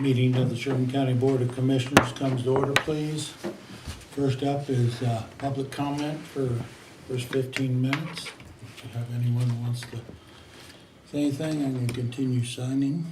Meeting of the Sherman County Board of Commissioners comes to order, please. First up is public comment for first 15 minutes. If you have anyone who wants to say anything, I'm going to continue signing.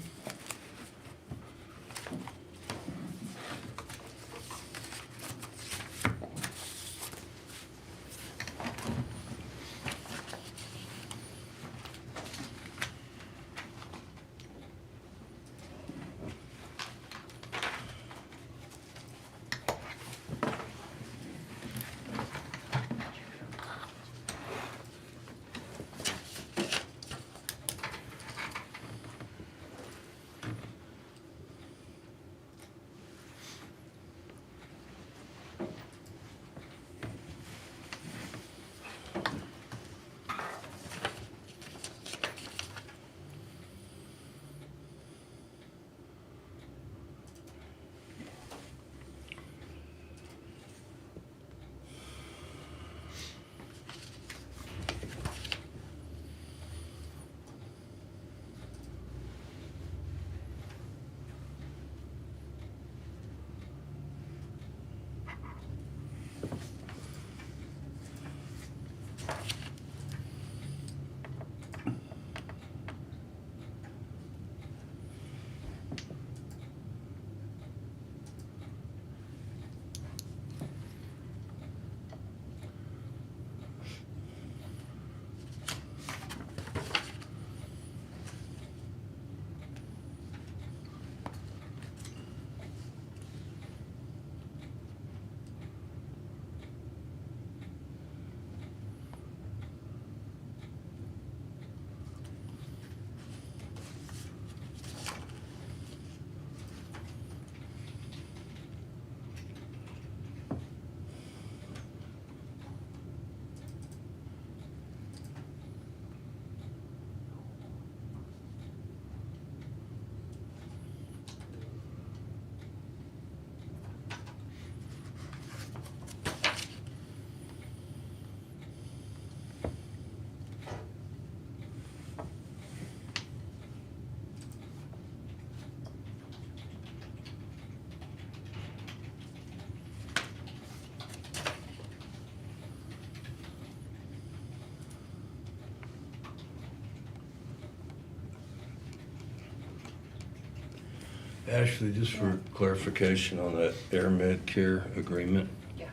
Ashley, just for clarification on that Air Med Care agreement. Yeah.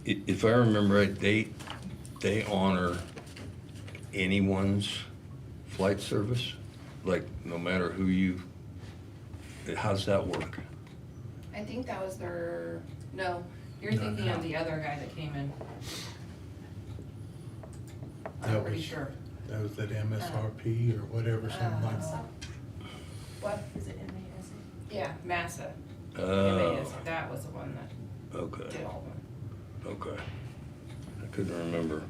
If I remember right, they honor anyone's flight service? Like, no matter who you, how's that work? I think that was their, no, you're No, thinking no. of the other guy that came in. That I'm pretty was- sure. That was that MSRP or whatever, something like that. What? Is it MASC? Yeah, Massa. Oh, MAS, that was the one that okay, did all of them. okay. I couldn't remember.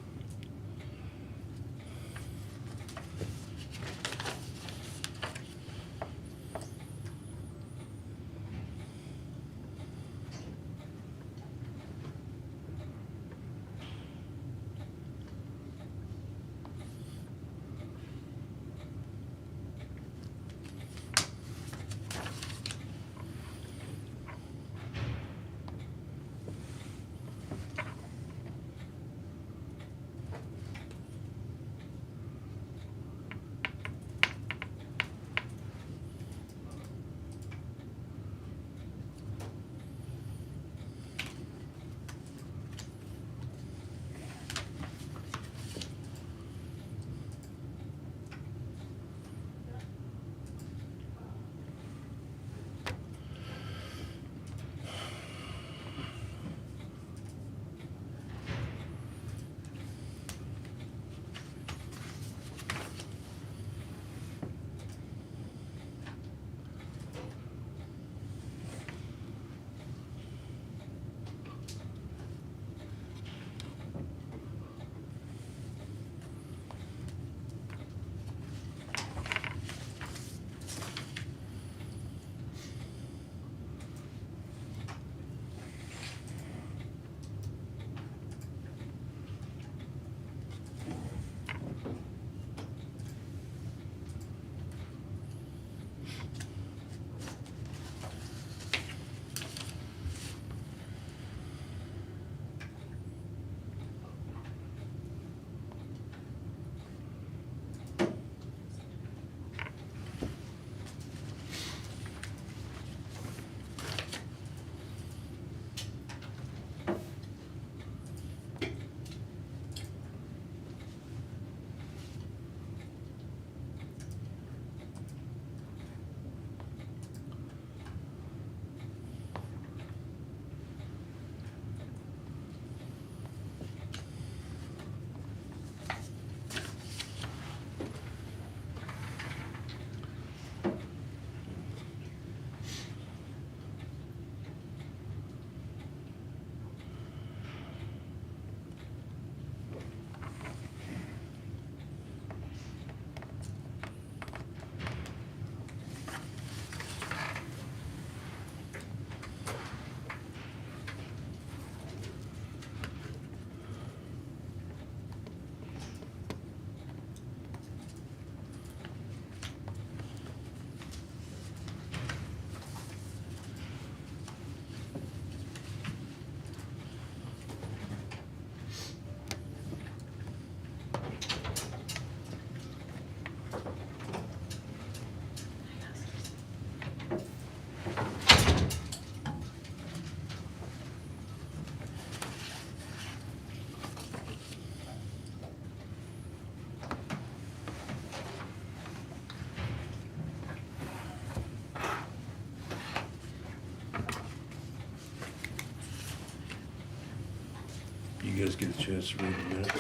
guys get a chance to read the minutes?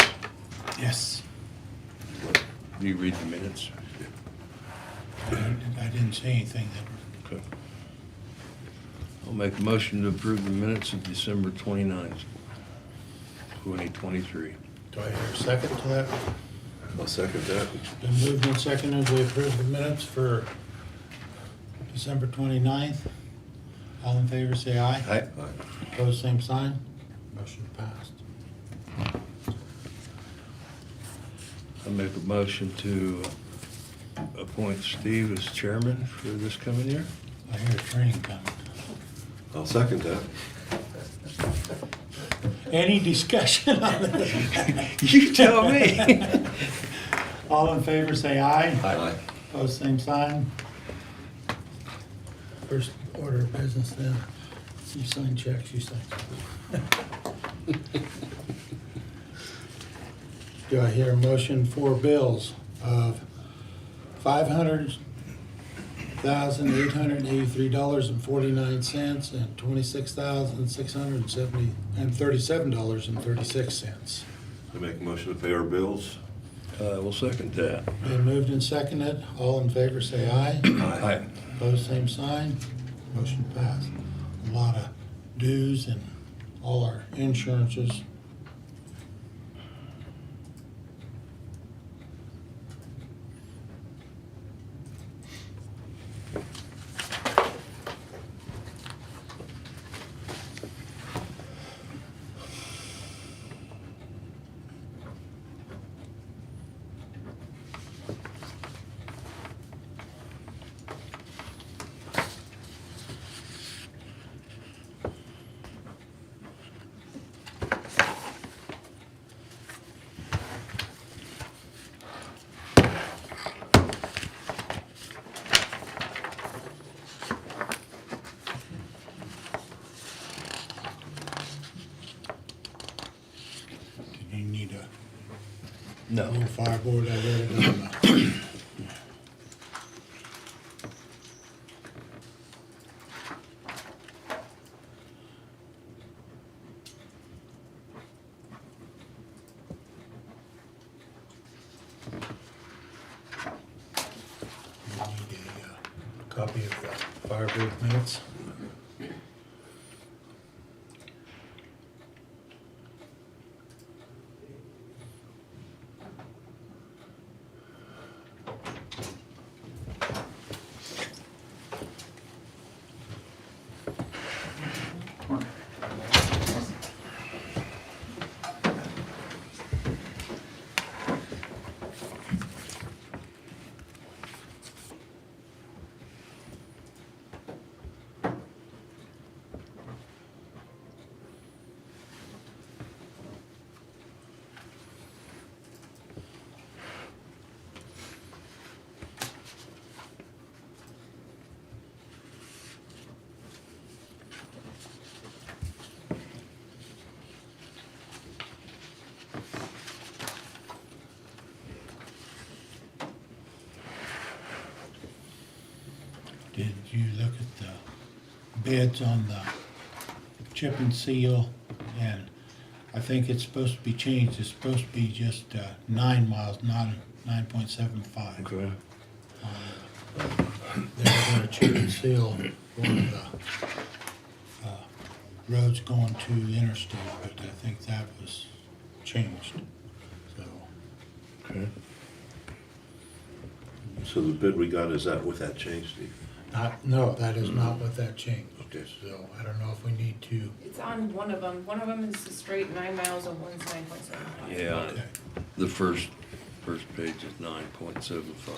Yes. Do you read the minutes? I didn't say anything that, Okay. I'll make a motion to approve the minutes of December 29th, 2023. do I hear a second to that? I'll second that. Been moved and seconded, we approve the minutes for December 29th. All in favor, say aye. Aye. Opposed, same sign. Motion passed. I make a motion to appoint Steve as chairman for this coming year. I hear a train coming. I'll second that. Any discussion on this? You tell me. All in favor, say aye. Aye. Opposed, same sign. First order of business then. You sign checks, you sign. Do I hear a motion for bills of $500,883.49 and $26,637.36? I make a motion to pay our bills. We'll second that. Been moved and seconded. All in favor, say aye. Aye. Opposed, same sign. Motion passed. A lot of dues and all our insurances. Do you need a No. little fireboard? I read it on the. You need a copy of the fireboard minutes? Did you look at the bids on the chip and seal? And I think it's supposed to be changed. It's supposed to be just 9 miles, not 9.75. Okay. They're gonna chip and seal one of the roads going to interstate, but I think that was changed. So, Okay. So the bid we got, is that with that change, Steve? no, that is not what that changed. Okay. So I don't know if we need to. It's on one of them. One of them is the straight 9 miles and one's 9.75. Yeah, Okay. the first page is 9.75.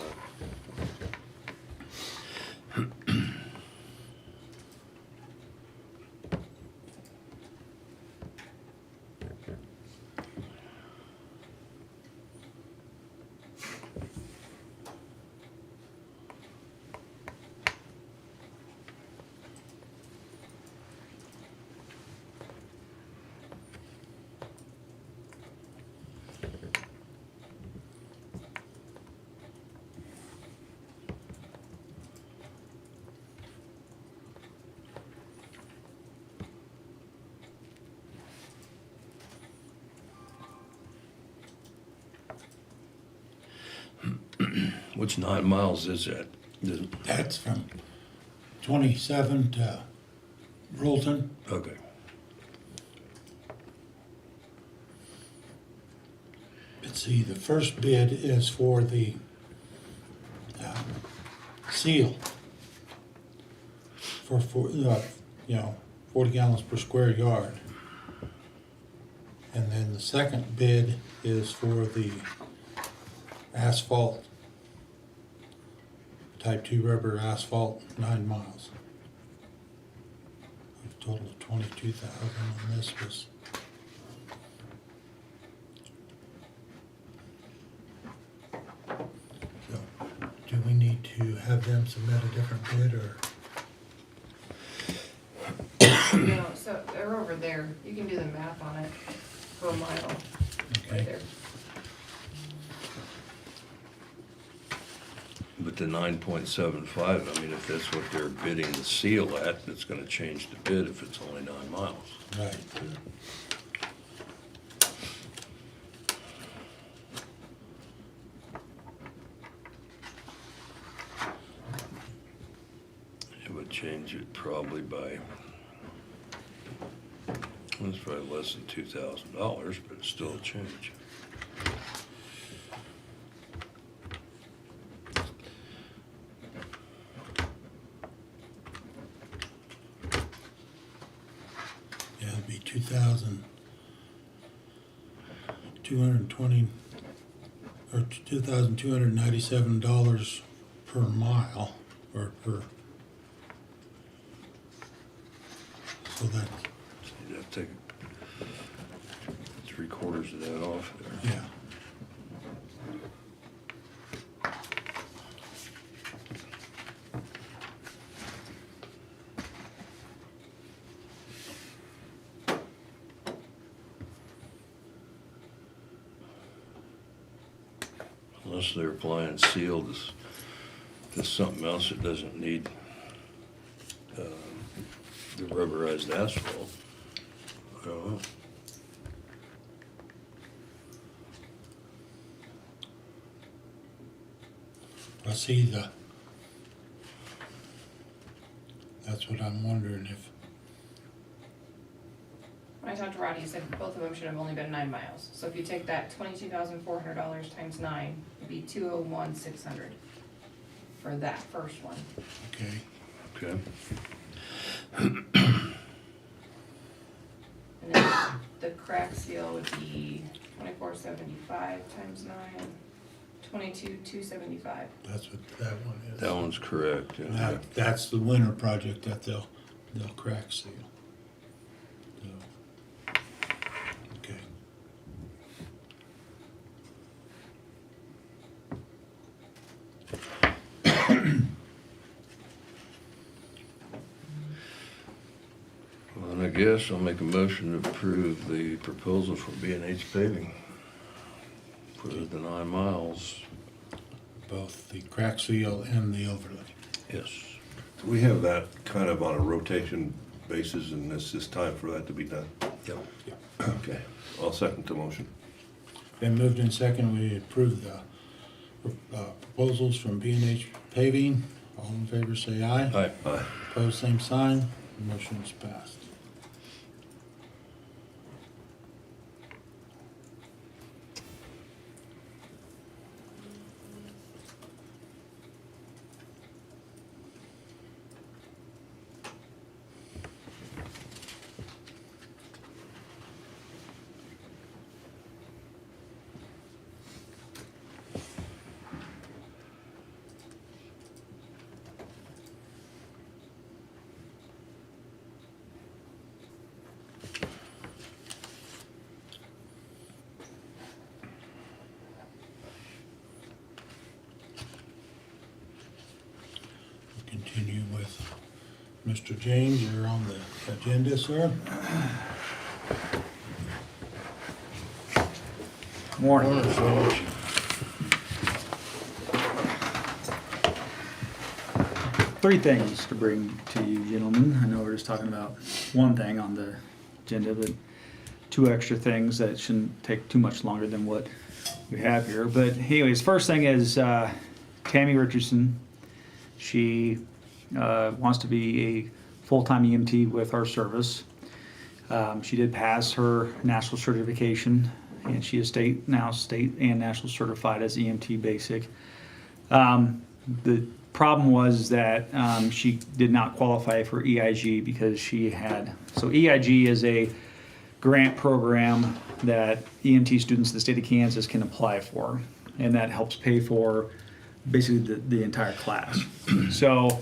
Which 9 miles is that? That's from 27 to Rolton. Okay. But see, the first bid is for the seal for 40 gallons per square yard. And then the second bid is for the asphalt, type 2 rubber asphalt, 9 miles. A total of 22,000, and this was. So, do we need to have them submit a different bid, or? No, so they're over there. You can do the math on it per mile, Okay. right there. But the 9.75, I mean, if that's what they're bidding the seal at, it's gonna change the bid if it's only 9 miles. Right. It would change it probably by, well, it's probably less than $2,000, but it's still a change. Yeah, it'd be $2,220 or $2,297 per mile, or per. So that, So you'd have to take 3/4 of that off there. yeah. Unless they're applying seal to something else that doesn't need the rubberized asphalt. I don't know. I see that's what I'm wondering if, When I talked to Roddy, he said both of them should have only been 9 miles. So if you take that $22,400 times 9, it'd be $201,600 for that first one. okay, Okay. And then the crack seal would be $24.75 times 9, $22,275. that's what that one is. That one's correct, yeah. That's the winter project that they'll crack seal. So, okay. Well, then I guess I'll make a motion to approve the proposal for B&H paving for the 9 miles. Both the crack seal and the overlay. Yes. Do we have that kind of on a rotation basis, and it's just time for that to be done? Yep. Okay, I'll second the motion. Been moved in second, we approve the proposals from B&H Paving. All in favor say aye. Aye. Aye. Opposed, same sign. Motion is passed. Continue with Mr. James, you're on the agenda, sir. Morning. Three things to bring to you, gentlemen. I know we're just talking about one thing on the agenda, but two extra things that shouldn't take too much longer than what we have here. But anyways, first thing is Tammy Richardson. She wants to be a full-time EMT with our service. She did pass her national certification, and she is state and national certified as EMT basic. The problem was that she did not qualify for EIG because EIG is a grant program that EMT students in the state of Kansas can apply for, and that helps pay for basically the entire class. So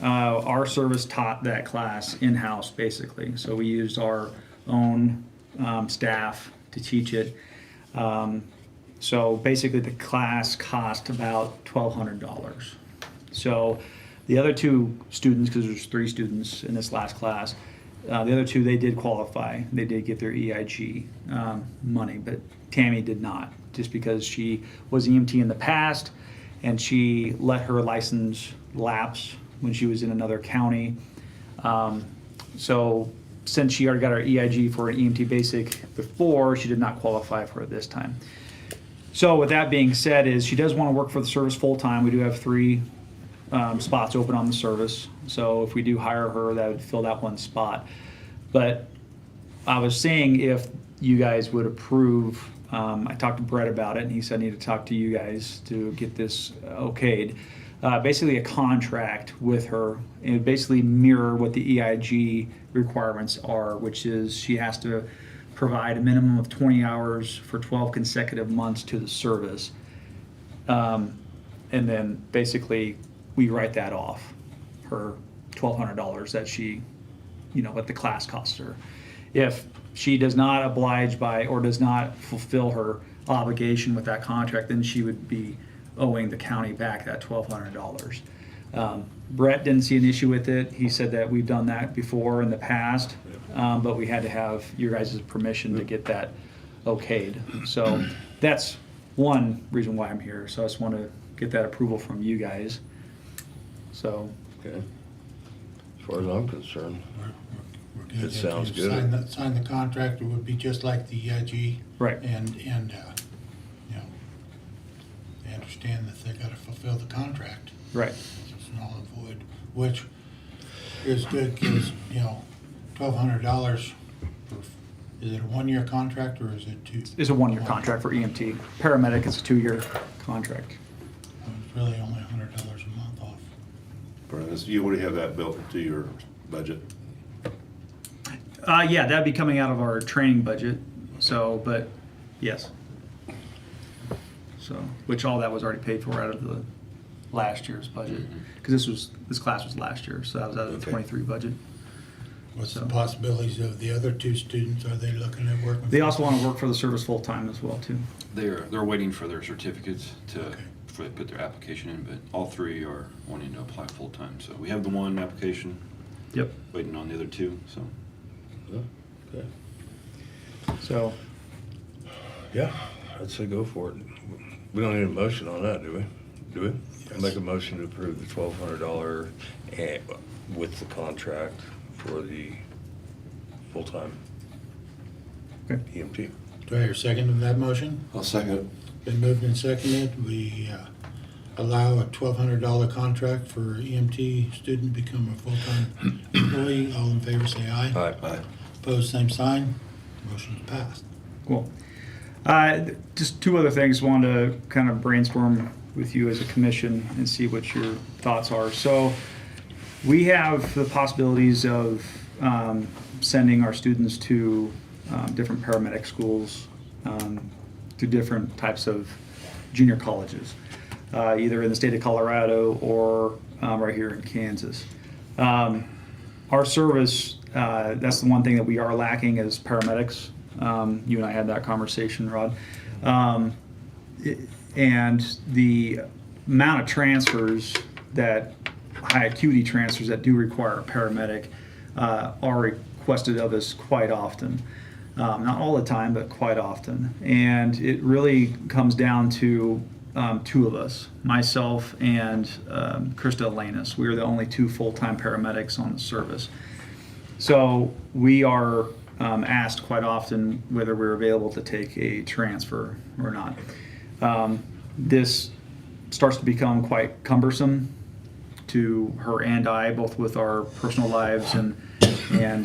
our service taught that class in-house basically. So we used our own staff to teach it. So basically the class cost about $1,200. So the other two students, because there's 3 students in this last class, the other 2, they did qualify. They did get their EIG money, but Tammy did not, just because she was EMT in the past and she let her license lapse when she was in another county. So since she already got her EIG for an EMT basic before, she did not qualify for it this time. So with that being said, is she does want to work for the service full time. We do have 3 spots open on the service. So if we do hire her, that would fill that 1 spot. But I was saying if you guys would approve, I talked to Brett about it, and he said I need to talk to you guys to get this okayed. Basically a contract with her, and it would basically mirror what the EIG requirements are, which is she has to provide a minimum of 20 hours for 12 consecutive months to the service. And then basically we write that off, her $1,200 that she, what the class costs her. If she does not oblige by or does not fulfill her obligation with that contract, then she would be owing the county back that $1,200. Brett didn't see an issue with it. He said that we've done that before in the past, but we had to have your guys' permission to get that okayed. So that's one reason why I'm here. So I just want to get that approval from you guys. So. Okay. As far as I'm concerned, We're good. It sounds If you good. Sign the contract, it would be just like the EIG. Right. And they understand that they gotta fulfill the contract. Right. It's null and void, which is good, because, $1,200, is it a 1-year contract or is it 2? It's a 1-year contract for EMT. Paramedic, it's a 2-year contract. It's really only $100 a month off. Brian, you already have that built into your budget. Yeah, that'd be coming out of our training budget. So, but yes. So, which all that was already paid for out of the last year's budget, because this class was last year, so that was out of the Okay. 23 budget. What's the So- possibilities of the other 2 students? Are they looking at working? They also want to work for the service full time as well too. They're waiting for their certificates Okay. before they put their application in, but all 3 are wanting to apply full-time. So we have the 1 application, Yep. waiting on the other 2, so. okay. So Yeah, I'd say go for it. We don't need a motion on that, do we? Do we? Yes. Make a motion to approve the $1,200 with the contract for the full-time okay. EMT. Do I hear a second of that motion? I'll second it. Been moved and seconded. We allow a $1,200 contract for EMT student to become a full-time employee. All in favor, say aye. All right. Aye. Opposed, same sign. Motion's passed. Cool. Just 2 other things. Wanted to kind of brainstorm with you as a commission and see what your thoughts are. So we have the possibilities of sending our students to different paramedic schools, to different types of junior colleges, either in the state of Colorado or right here in Kansas. Our service, that's the one thing that we are lacking as paramedics. You and I had that conversation, Rod. And the amount of transfers that, high acuity transfers that do require a paramedic, are requested of us quite often. Not all the time, but quite often. And it really comes down to 2 of us, myself and Krista Lanus. We are the only 2 full-time paramedics on the service. So we are asked quite often whether we're available to take a transfer or not. This starts to become quite cumbersome to her and I, both with our personal lives and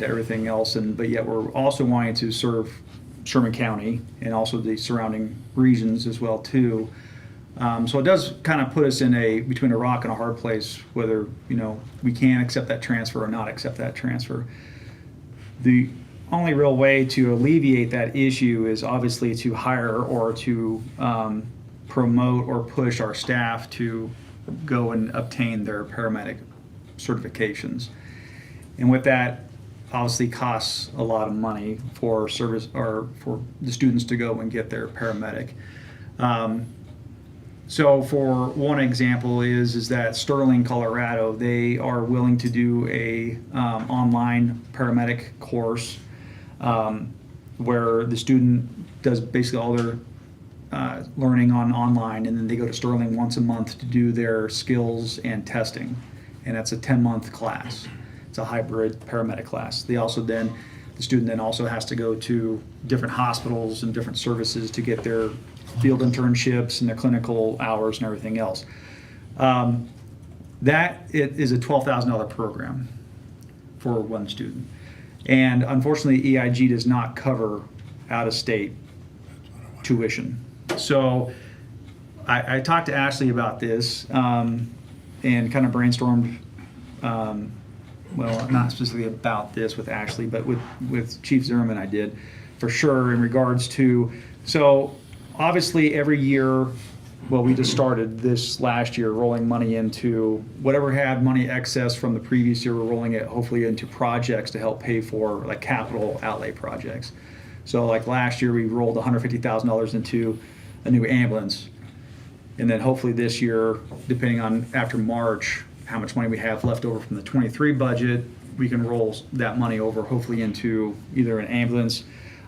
everything else. But yet we're also wanting to serve Sherman County and also the surrounding regions as well too. So it does kind of put us in between a rock and a hard place, whether, we can accept that transfer or not accept that transfer. The only real way to alleviate that issue is obviously to hire or to promote or push our staff to go and obtain their paramedic certifications. And with that, obviously costs a lot of money for service or for the students to go and get their paramedic. So for one example is that Sterling, Colorado, they are willing to do a online paramedic course where the student does basically all their learning online, and then they go to Sterling once a month to do their skills and testing, and that's a 10-month class. It's a hybrid paramedic class. The student then also has to go to different hospitals and different services to get their field internships and their clinical hours and everything else. That is a $12,000 program for one student. And unfortunately, EIG does not cover out-of-state tuition. So I talked to Ashley about this and kind of brainstormed, well, not specifically about this with Ashley, but with Chief Sherman I did, for sure, in regards to, so obviously every year, well, we just started this last year rolling money into whatever had money excess from the previous year, we're rolling it hopefully into projects to help pay for like capital outlay projects. So like last year we rolled $150,000 into a new ambulance. And then hopefully this year, depending on after March, how much money we have left over from the 23 budget, we can roll that money over hopefully into either an ambulance.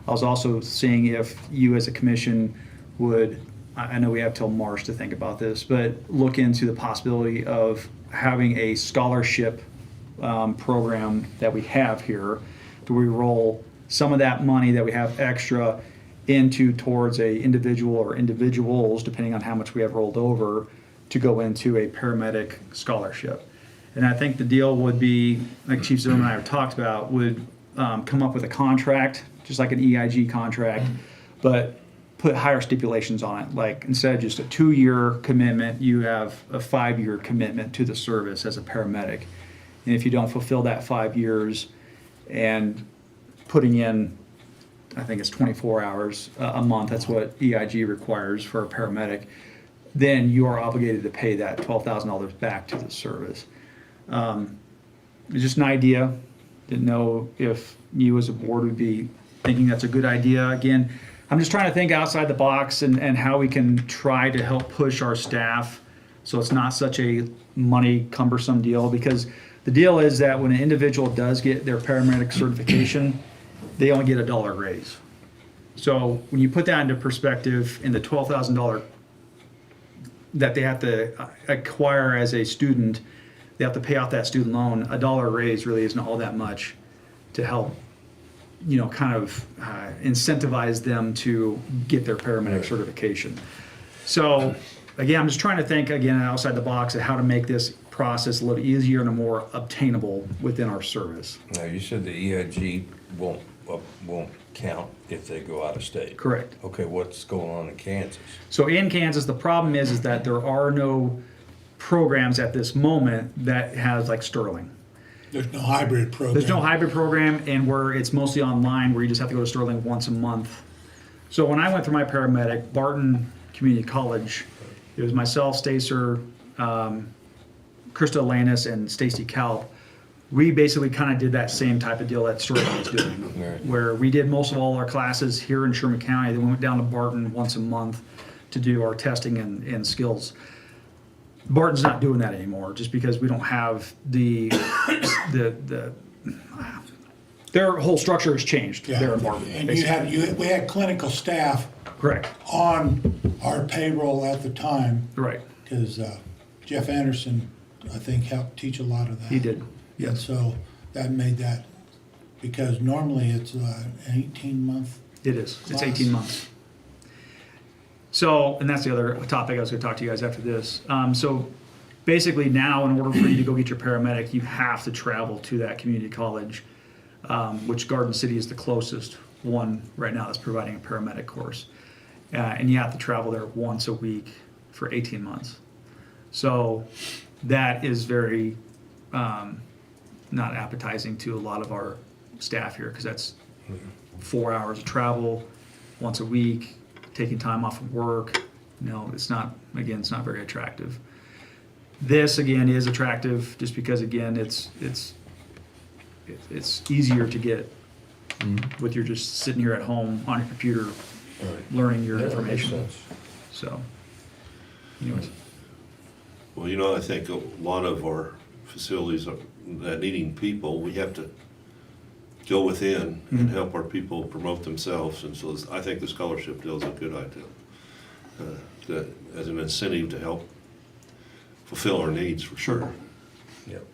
I was also seeing if you as a commission would, I know we have till March to think about this, but look into the possibility of having a scholarship program that we have here, to we roll some of that money that we have extra towards a individual or individuals, depending on how much we have rolled over, to go into a paramedic scholarship. And I think the deal would be, like Chief Sherman and I have talked about, would come up with a contract, just like an EIG contract, but put higher stipulations on it. Like instead of just a 2-year commitment, you have a 5-year commitment to the service as a paramedic. And if you don't fulfill that 5 years and putting in, I think it's 24 hours a month, that's what EIG requires for a paramedic, then you are obligated to pay that $12,000 back to the service. It's just an idea. Didn't know if you as a board would be thinking that's a good idea. Again, I'm just trying to think outside the box and how we can try to help push our staff so it's not such a money cumbersome deal, because the deal is that when an individual does get their paramedic certification, they only get $1 raise. So when you put that into perspective, in the $12,000 that they have to acquire as a student, they have to pay off that student loan, $1 raise really isn't all that much to help, kind of incentivize them to get their paramedic certification. So again, I'm just trying to think again outside the box of how to make this process a little easier and more obtainable within our service. Now, you said the EIG won't count if they go out of state. Correct. Okay, what's going on in Kansas? So in Kansas, the problem is that there are no programs at this moment that has like Sterling. There's no hybrid program. There's no hybrid program, and where it's mostly online, where you just have to go to Sterling once a month. So when I went through my paramedic, Barton Community College, it was myself, Stacer, Krista Lannis, and Stacy Kalp. We basically kind of did that same type of deal that Sterling was doing, Right. where we did most of all our classes here in Sherman County. Then we went down to Barton once a month to do our testing and skills. Barton's not doing that anymore, just because we don't have their whole structure has changed there in Barton. And basically. we had clinical staff Correct. on our payroll at the time, Right. because Jeff Anderson, I think, helped teach a lot of that. He did. And Yes. so that made that, because normally it's an 18-month. It is. It's Class. 18 months. So, and that's the other topic I was gonna talk to you guys after this. So basically now, in order for you to go get your paramedic, you have to travel to that community college, which Garden City is the closest one right now that's providing a paramedic course. And you have to travel there once a week for 18 months. So that is very not appetizing to a lot of our staff here, because that's 4 hours of travel once a week, taking time off of work. No, it's not, again, it's not very attractive. This, again, is attractive just because, again, it's easier to get with you're just sitting here at home on your computer Right. learning your Yeah, that makes information. sense. So, anyways, Well, you know, I think a lot of our facilities are, that needing people, we have to go within and help our people promote themselves, and so I think the scholarship deal is a good idea. That as an incentive to help fulfill our needs, for sure. Yep.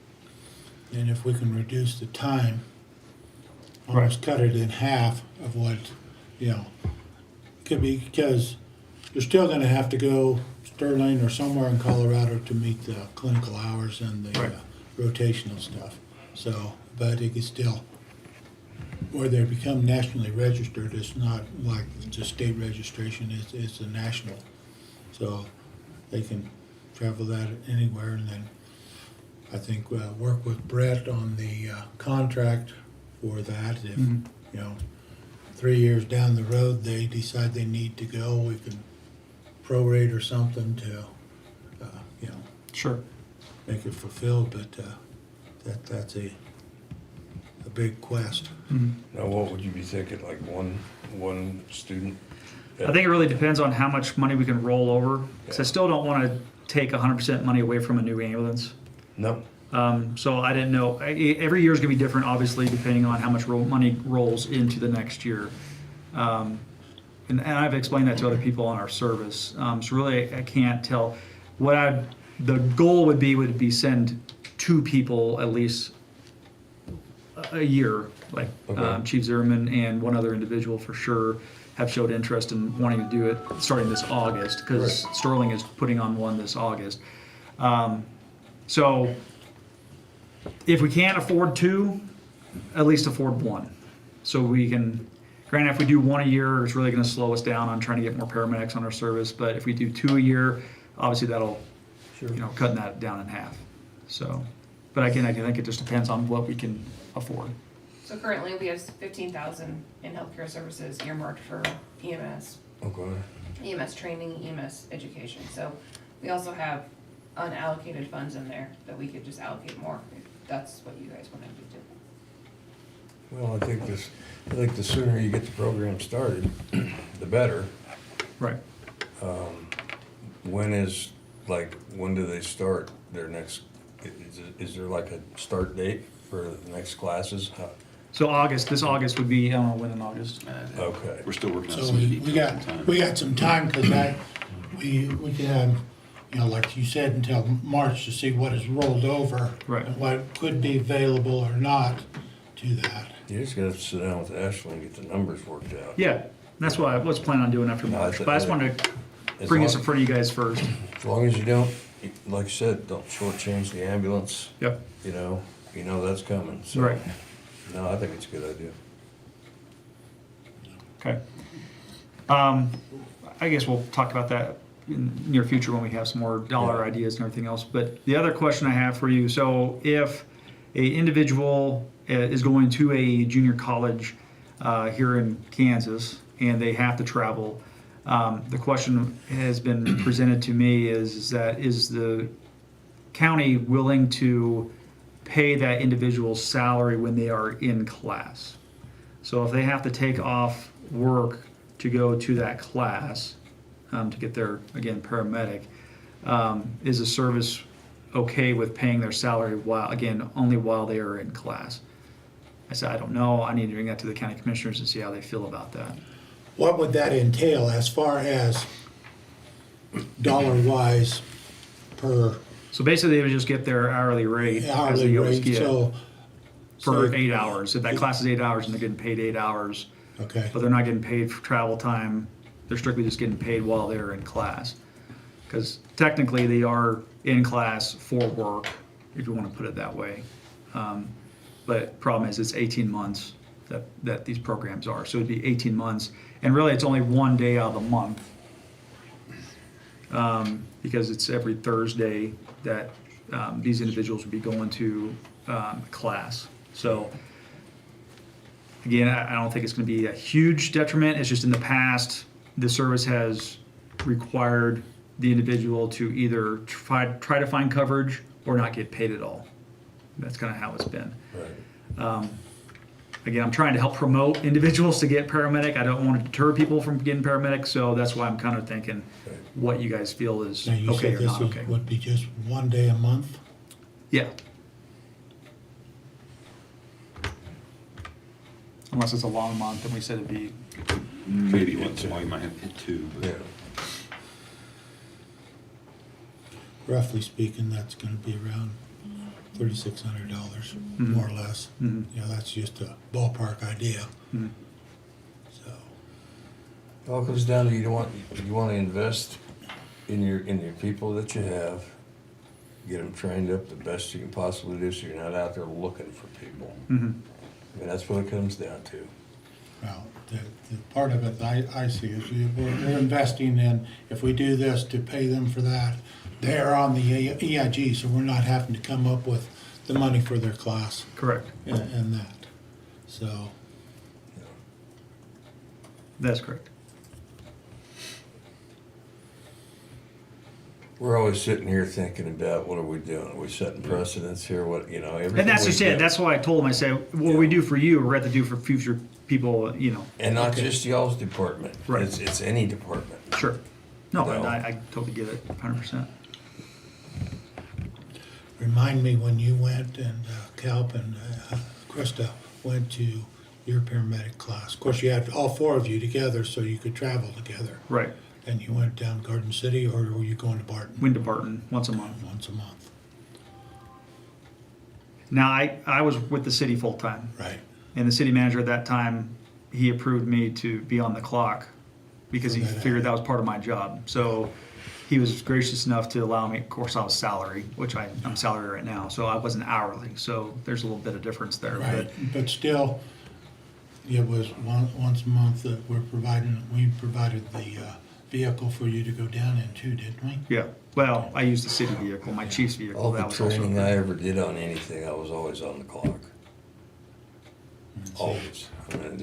And if we can reduce the time, almost cut it in half of what, could be, because you're still gonna have to go Sterling or somewhere in Colorado to meet the clinical hours and the Right. rotational stuff. So, but it could still, where they become nationally registered, it's not like just state registration, it's a national. So they can travel that anywhere, and then I think work with Brett on the contract for that. If, 3 years down the road, they decide they need to go, we can prorate or something to, sure. make it fulfilled, but that's a big quest. Now, what would you be thinking, like one student? I think it really depends on how much money we can roll over, because I still don't want to take 100% money away from a new ambulance. No? So I didn't know. Every year is going to be different, obviously, depending on how much money rolls into the next year. And I've explained that to other people on our service. So really, I can't tell. The goal would be send 2 people at least a year, like Okay. Chief Zimmerman and one other individual for sure have showed interest in wanting to do it starting this August, because Right. Sterling is putting on one this August. So if we can't afford 2, at least afford 1. So we can, granted, if we do 1 a year, it's really gonna slow us down on trying to get more paramedics on our service, but if we do 2 a year, obviously that'll, cutting that down in half. So, but again, I think it just depends on what we can afford. So currently, we have 15,000 in healthcare services earmarked for EMS, Okay. EMS training, EMS education. So we also have unallocated funds in there that we could just allocate more if that's what you guys want to do. Well, I think the sooner you get the program started, the better. Right. When do they start their next, is there like a start date for the next classes? So this August would be, I don't know when in August. Okay. We're still working on So some we details. got some time, because we could have, like you said, until March to see what is rolled over. Right. And what could be available or not to that. You just gotta sit down with Ashley and get the numbers worked out. Yeah, that's what I was planning on doing after No, March, I thi- but I just wanted to As bring long- this in front of you guys first. As long as you don't, like you said, don't shortchange the ambulance, Yep. you know that's coming, so. Right. No, I think it's a good idea. Okay. I guess we'll talk about that in the near future when we have some more dollar Yeah. ideas and everything else. But the other question I have for you, so if a individual is going to a junior college here in Kansas and they have to travel, the question has been presented to me is the county willing to pay that individual's salary when they are in class? So if they have to take off work to go to that class, to get their, again, paramedic, is the service okay with paying their salary only while they are in class? I said, I don't know. I need to bring that to the county commissioners and see how they feel about that. What would that entail as far as dollar-wise per So basically, they would just get their hourly rate as hourly they always rate? get So for 8 hours. If that class is 8 hours and they're getting paid 8 hours, Okay, but they're not getting paid for travel time, They're strictly just getting paid while they're in class. Because technically they are in class for work, if you want to put it that way. But problem is, it's 18 months that these programs are. So it'd be 18 months, and really it's only one day out of the month. Because it's every Thursday that these individuals would be going to class. So again, I don't think it's going to be a huge detriment. It's just in the past, the service has required the individual to either try to find coverage or not get paid at all. That's kind of how it's been. Right. Again, I'm trying to help promote individuals to get paramedic. I don't want to deter people from getting paramedic, so that's why I'm kind of thinking Right. what you guys feel is Now, you okay said or this not okay. would be just one day a month? Yeah. Unless it's a long month, then we said it'd be, Maybe once in a while you might have to hit 2, but Yeah. Roughly speaking, that's gonna be around $3,600, more or less. Mhm. You know, that's just a ballpark idea, Mhm. so. It all comes down to you want to invest in your people that you have, get them trained up the best you can possibly do, so you're not out there looking for people. Mhm. I mean, that's what it comes down to. Well, the part of it that I see is we're investing in, if we do this to pay them for that, they're on the EIG, so we're not having to come up with the money for their class correct. and that, so. That's correct. We're always sitting here thinking about what are we doing? Are we setting precedents here? What, everything And that's we just it. do. That's why I told him, I said, what we do for you, we're going to do for future people, And not Okay. just y'all's department. Right. It's any department. Sure. No, No. and I totally get it, 100%. Remind me when you went and Calp and Krista went to your paramedic class. Of course, you had all four of you together so you could travel together. Right. And you went down Garden City, or were you going to Barton? Went to Barton once a month. Once a month, Now, I was with the city full-time. right? And the city manager at that time, he approved me to be on the clock because he For that figured that was part of my job. So he was gracious enough to allow me, of course, I was salary, which I'm salary right now, so I wasn't hourly. So there's a little bit of difference there. Right, but still, it was once a month that we provided the vehicle for you to go down in too, didn't we? Yeah, well, I used the city vehicle, my chief's vehicle. All the That was also training I ever did on anything, I was always on the clock. See. Always. I mean,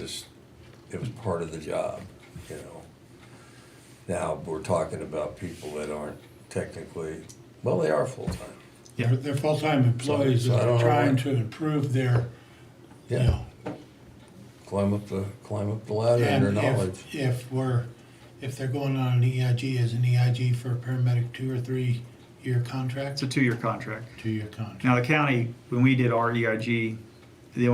it was part of the job, Now, we're talking about people that aren't technically, well, they are full-time. Yeah. They're full-time employees So I that don't are know trying what- to improve their, you Yeah. know. Climb up the ladder in their And knowledge. if they're going on an EIG, is an EIG for a paramedic 2 or 3 year contract? It's a 2-year contract. 2-year contract. Now, the county, when we did our EIG, the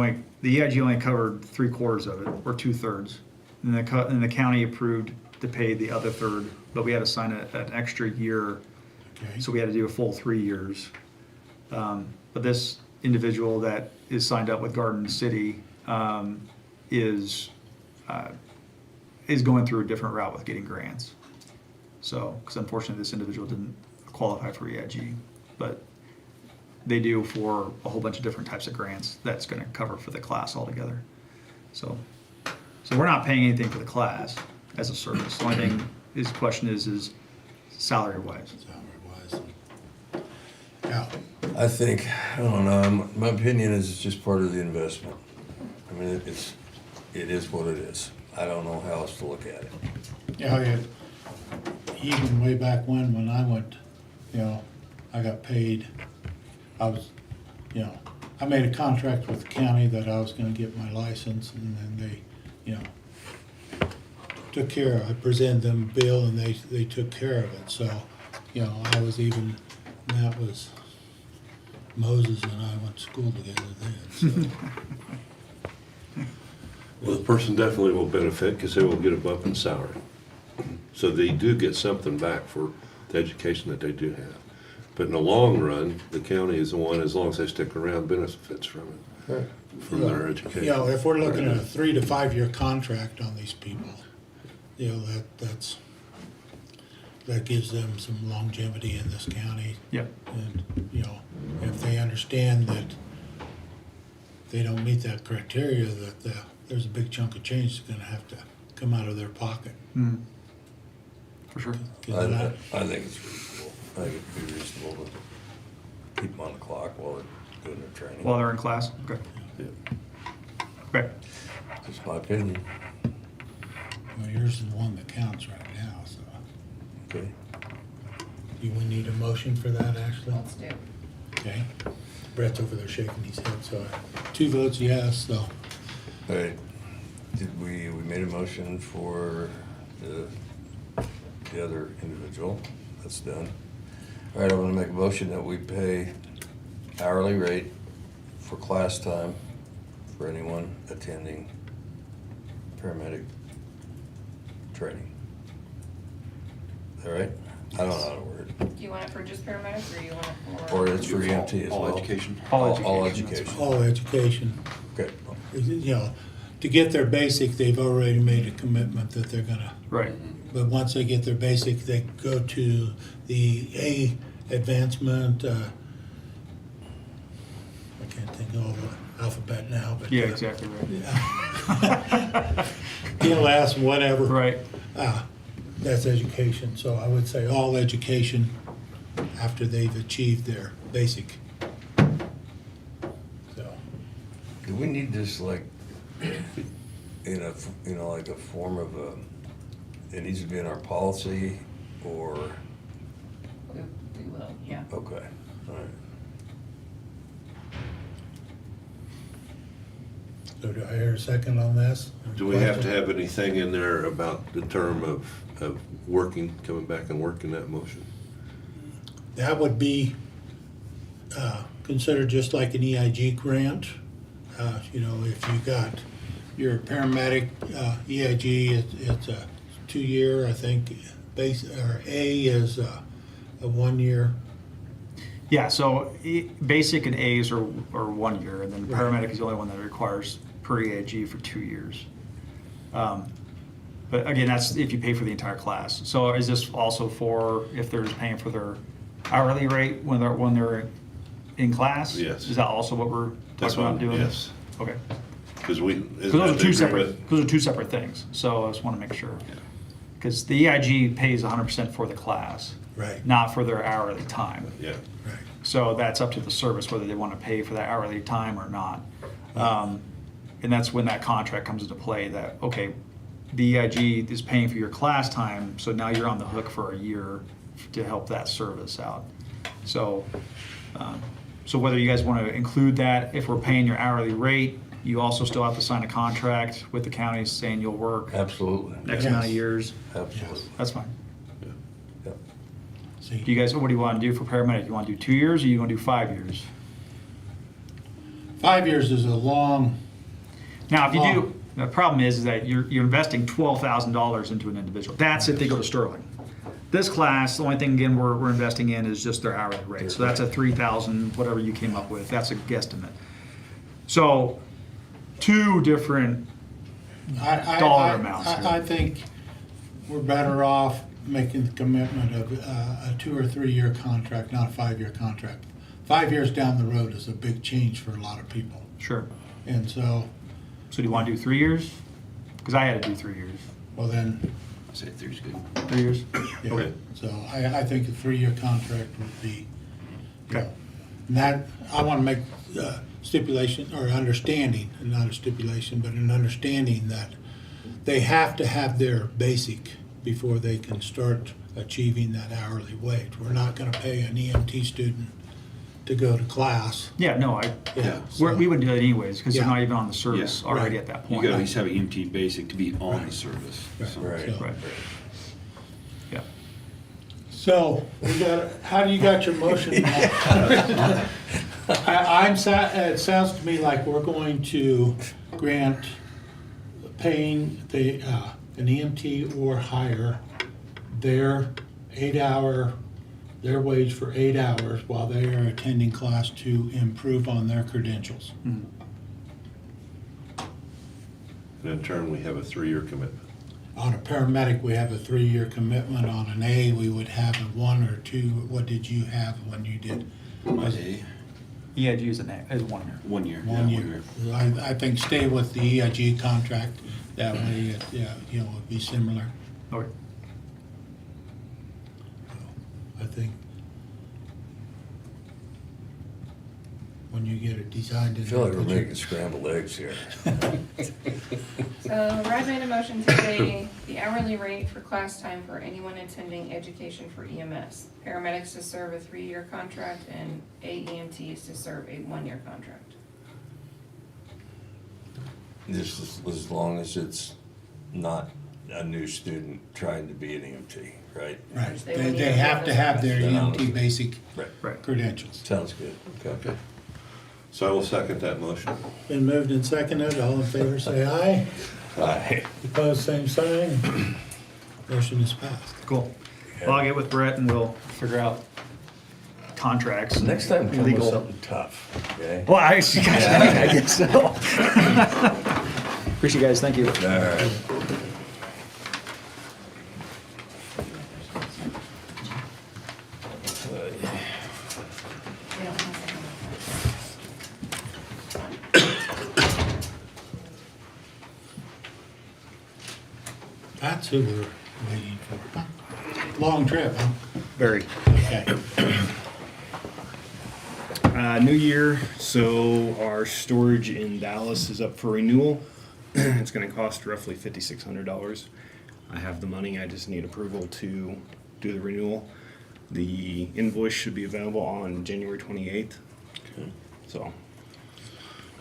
EIG only covered 3/4 of it, or 2/3. And the county approved to pay the other third, but we had to sign an extra year, Okay. so we had to do a full 3 years. But this individual that is signed up with Garden City is going through a different route with getting grants. So, because unfortunately, this individual didn't qualify for EIG, but they do for a whole bunch of different types of grants that's going to cover for the class altogether. So we're not paying anything for the class as a service. The only thing his question is salary wise. Salary-wise. Yeah, I think, I don't know, my opinion is it's just part of the investment. I mean, it is what it is. I don't know how else to look at it. yeah, even way back when I went, I got paid, I made a contract with the county that I was gonna get my license, and then they, took care of it. I presented them a bill and they took care of it, so, I was even, that was Moses and I went to school together then, so. Well, the person definitely will benefit because they will get a bump in salary. So they do get something back for the education that they do have. But in the long run, the county is the one, as long as they stick around, benefits from it, from their education. If we're looking at a 3 to 5 year contract on these people, you know, that gives them some longevity in this county. Yep. And, you know, if they understand that they don't meet that criteria, that there's a big chunk of change that's gonna have to come out of their pocket. Mm. For sure. 'Cause I not- think it's reasonable. I think it'd be reasonable to keep them on the clock while they're doing their training. While they're in class? Okay. Yeah. Okay. Just my opinion. Well, yours is the one that counts right now, so. Okay. Do we need a motion for that, Ashley? Let's do. Okay. Brett's over there shaking his head, so 2 votes yes, so. All right. We made a motion for the other individual. That's done. All right, I'm gonna make a motion that we pay hourly rate for class time for anyone attending paramedic training. All right? I don't know how to word it. Do you want it for just paramedics, or you want it for? Or it's for EMT as well. All education. All All education, that's education. All education, Okay. you know, to get their basic, they've already made a commitment that they're gonna, Right. but once they get their basic, they go to the A advancement, I can't think of all the alphabet now, but. Yeah, exactly right. PLS, whatever. Right. That's education, so I would say all education after they've achieved their basic. So, Do we need this like in a, you know, like a form of a, it needs to be in our policy or, We will, yeah. okay, all right. so do I hear a second on this? Do we have to have anything in there about the term of working, coming back and working that motion? That would be considered just like an EIG grant. You know, if you got your paramedic EIG, it's a 2-year, I think, base, or A is a 1 year. Yeah, so basic and A's are 1 year, and then paramedic is the only one that requires per EAG for 2 years. But again, that's if you pay for the entire class. So is this also for if they're just paying for their hourly rate when they're in class? Yes. Is that also what we're That's talking about what- doing? yes. Okay. Because we. Because those are two separate things. So I just want to make sure. Because the EIG pays 100% for the class, Right, not for their hourly time. Yeah. right. So that's up to the service whether they want to pay for that hourly time or not. And that's when that contract comes into play that, okay, the EIG is paying for your class time, so now you're on the hook for a year to help that service out. So, so whether you guys want to include that, if we're paying your hourly rate, you also still have to sign a contract with the county saying you'll work Absolutely. X Yes. amount of years. Absolutely. That's fine. Yep. See, Do you guys, what do you want to do for paramedic? You want to do 2 years or you want to do 5 years? 5 years is a long, Now, if you do, the problem is that you're investing $12,000 into an individual. That's if they go to Sterling. This class, the only thing again we're investing in is just their hourly rate. So that's a 3,000, whatever you came up with. That's a guesstimate. So 2 different dollar amounts here. I think we're better off making the commitment of a 2 or 3 year contract, not a 5-year contract. 5 years down the road is a big change for a lot of people. Sure. And so, So do you want to do 3 years? Because I had to do 3 years. well then, I'd say 3's good. 3 years? yeah. Okay. So I think a 3-year contract would be, you Okay. know, and that, I want to make stipulation or understanding, and not a stipulation, but an understanding that they have to have their basic before they can start achieving that hourly wage. We're not going to pay an EMT student to go to class. Yeah, no, Yeah. we wouldn't do that anyways because they're Yeah. not even on the service Yeah. already Right. at that You point. gotta at least have an EMT basic to be on Right. the service. Right. So- Right. So- Right. Yeah. So, how do you got your motion now? It sounds to me like we're going to grant paying an EMT or higher their 8-hour, their wage for 8 hours while they are attending class to improve on their credentials. And in turn, we have a 3-year commitment. On a paramedic, we have a 3-year commitment. On an A, we would have a 1 or 2. What did you have when you did? Was it EIG is 1 year. 1 year. 1 yeah, year? I think stay with the EIG contract. That way, it, you know, would be similar. Okay. I think when you get it designed. I feel like we're making scrambled eggs here. So Brad made a motion to pay the hourly rate for class time for anyone attending education for EMS. Paramedics to serve a 3-year contract and AEMTs to serve a 1-year contract. Just as long as it's not a new student trying to be an EMT, right? Right. They would need They to have give to us have a- their Then I'll- EMT basic Right. credentials. Sounds good, okay. Okay. So I will second that motion. Been moved and seconded. All in favor, say aye. Aye. Opposed, same sign. Motion is passed. Cool. Well, I'll get with Brett and we'll figure out contracts. Next time, come with Legal. something tough, okay? Well, I guess so. Appreciate you guys, thank you. All right. We don't have That's who we're waiting for. Long trip, huh? Very. Okay. New year, so our storage in Dallas is up for renewal. It's gonna cost roughly $5,600. I have the money, I just need approval to do the renewal. The invoice should be available on January 28th. So,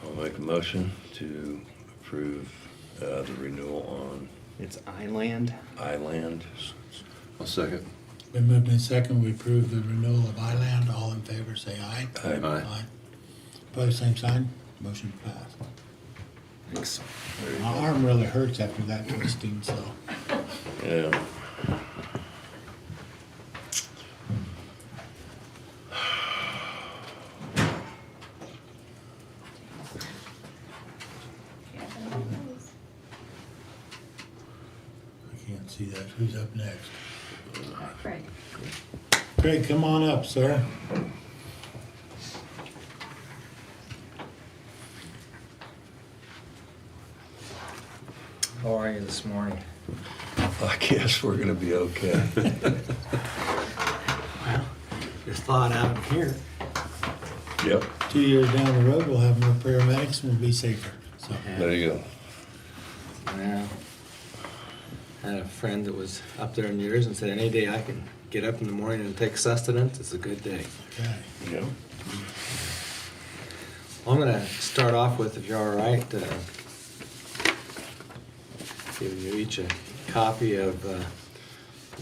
I'll make a motion to approve the renewal on it's Island. Island. I'll second. Been moved and seconded. We approve the renewal of Island. All in favor, say aye. Aye. Opposed, same sign. Motion passed. Thanks. My arm really hurts after that twisting, so. Yeah. I can't see that. Who's up next? Craig. Craig, come on up, sir. How are you this morning? I guess we're gonna be okay. Just thawed out here. Yep, 2 years down the road, we'll have more paramedics and we'll be safer, so. there you go. Yeah. I had a friend that was up there in years and said, any day I can get up in the morning and take sustenance, it's a good day. Okay. Yep. Well, I'm gonna start off with, if you're all right, giving you each a copy of the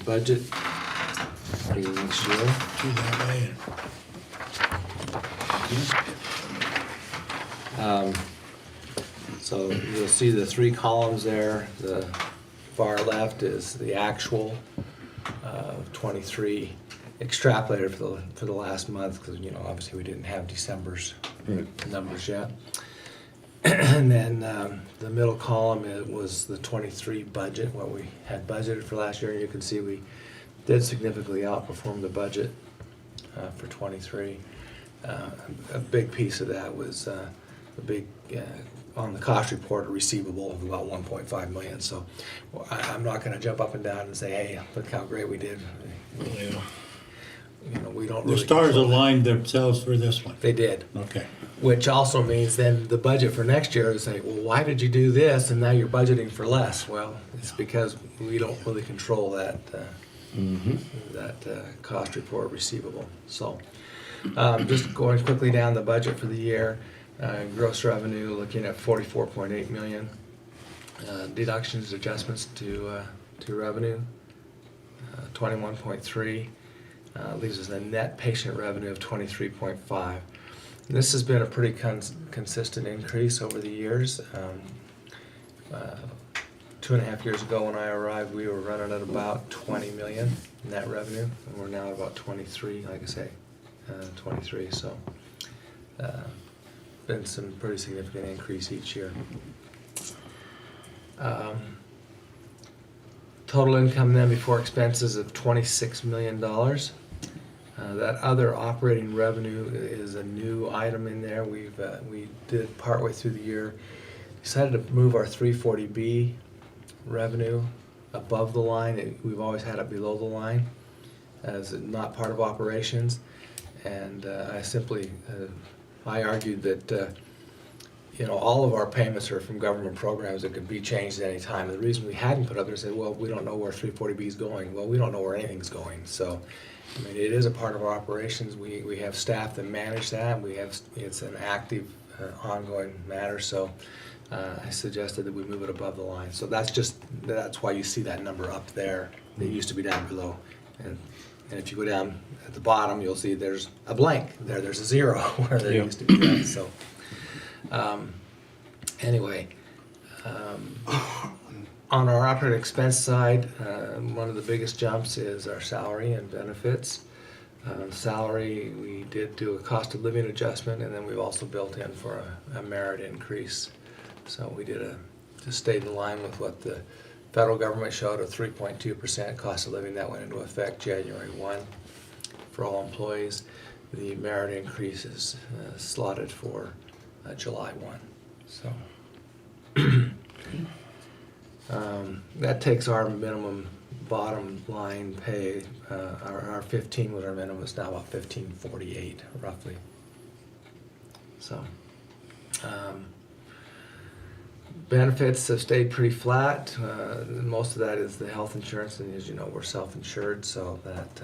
budget for the next year. Do that way. So you'll see the 3 columns there. The far left is the actual 23 extrapolated for the last month, because obviously we didn't have December's numbers yet. And then the middle column, it was the 23 budget, what we had budgeted for last year, and you can see we did significantly outperform the budget for 23. A big piece of that was the big, on the cost report, a receivable of about 1.5 million. So I'm not gonna jump up and down and say, hey, look how great we did. We don't The really stars control that. aligned themselves for this one. They did. Okay. Which also means then the budget for next year is like, well, why did you do this and now you're budgeting for less? Well, it's because we don't really control that cost report receivable. So just going quickly down the budget for the year, gross revenue looking at 44.8 million. Deductions, adjustments to revenue, 21.3. Leaves us a net patient revenue of 23.5. This has been a pretty consistent increase over the years. 2.5 years ago when I arrived, we were running at about 20 million net revenue, and we're now at about 23, like I say, 23. So been some pretty significant increase each year. Total income then before expenses of $26 million. That other operating revenue is a new item in there. We did partway through the year, decided to move our 340B revenue above the line. We've always had it below the line as not part of operations. And I argued that all of our payments are from government programs that could be changed at any time. And the reason we hadn't put up there is that, well, we don't know where 340B is going. Well, we don't know where anything's going. So, I mean, it is a part of our operations. We have staff that manage that. It's an active, ongoing matter. So I suggested that we move it above the line. So that's why you see that number up there. It used to be down below. And if you go down at the bottom, you'll see there's a blank there. There's a zero where there used to be that. So anyway, on our operating expense side, one of the biggest jumps is our salary and benefits. Salary, we did do a cost of living adjustment, and then we've also built in for a merit increase. So we just stayed in line with what the federal government showed, a 3.2% cost of living that went into effect January 1 for all employees. The merit increase is slotted for July 1. So that takes our minimum bottom line pay. Our 15 was our minimum. It's now about 15.48 roughly. So benefits have stayed pretty flat. Most of that is the health insurance, and as you know, we're self-insured, so that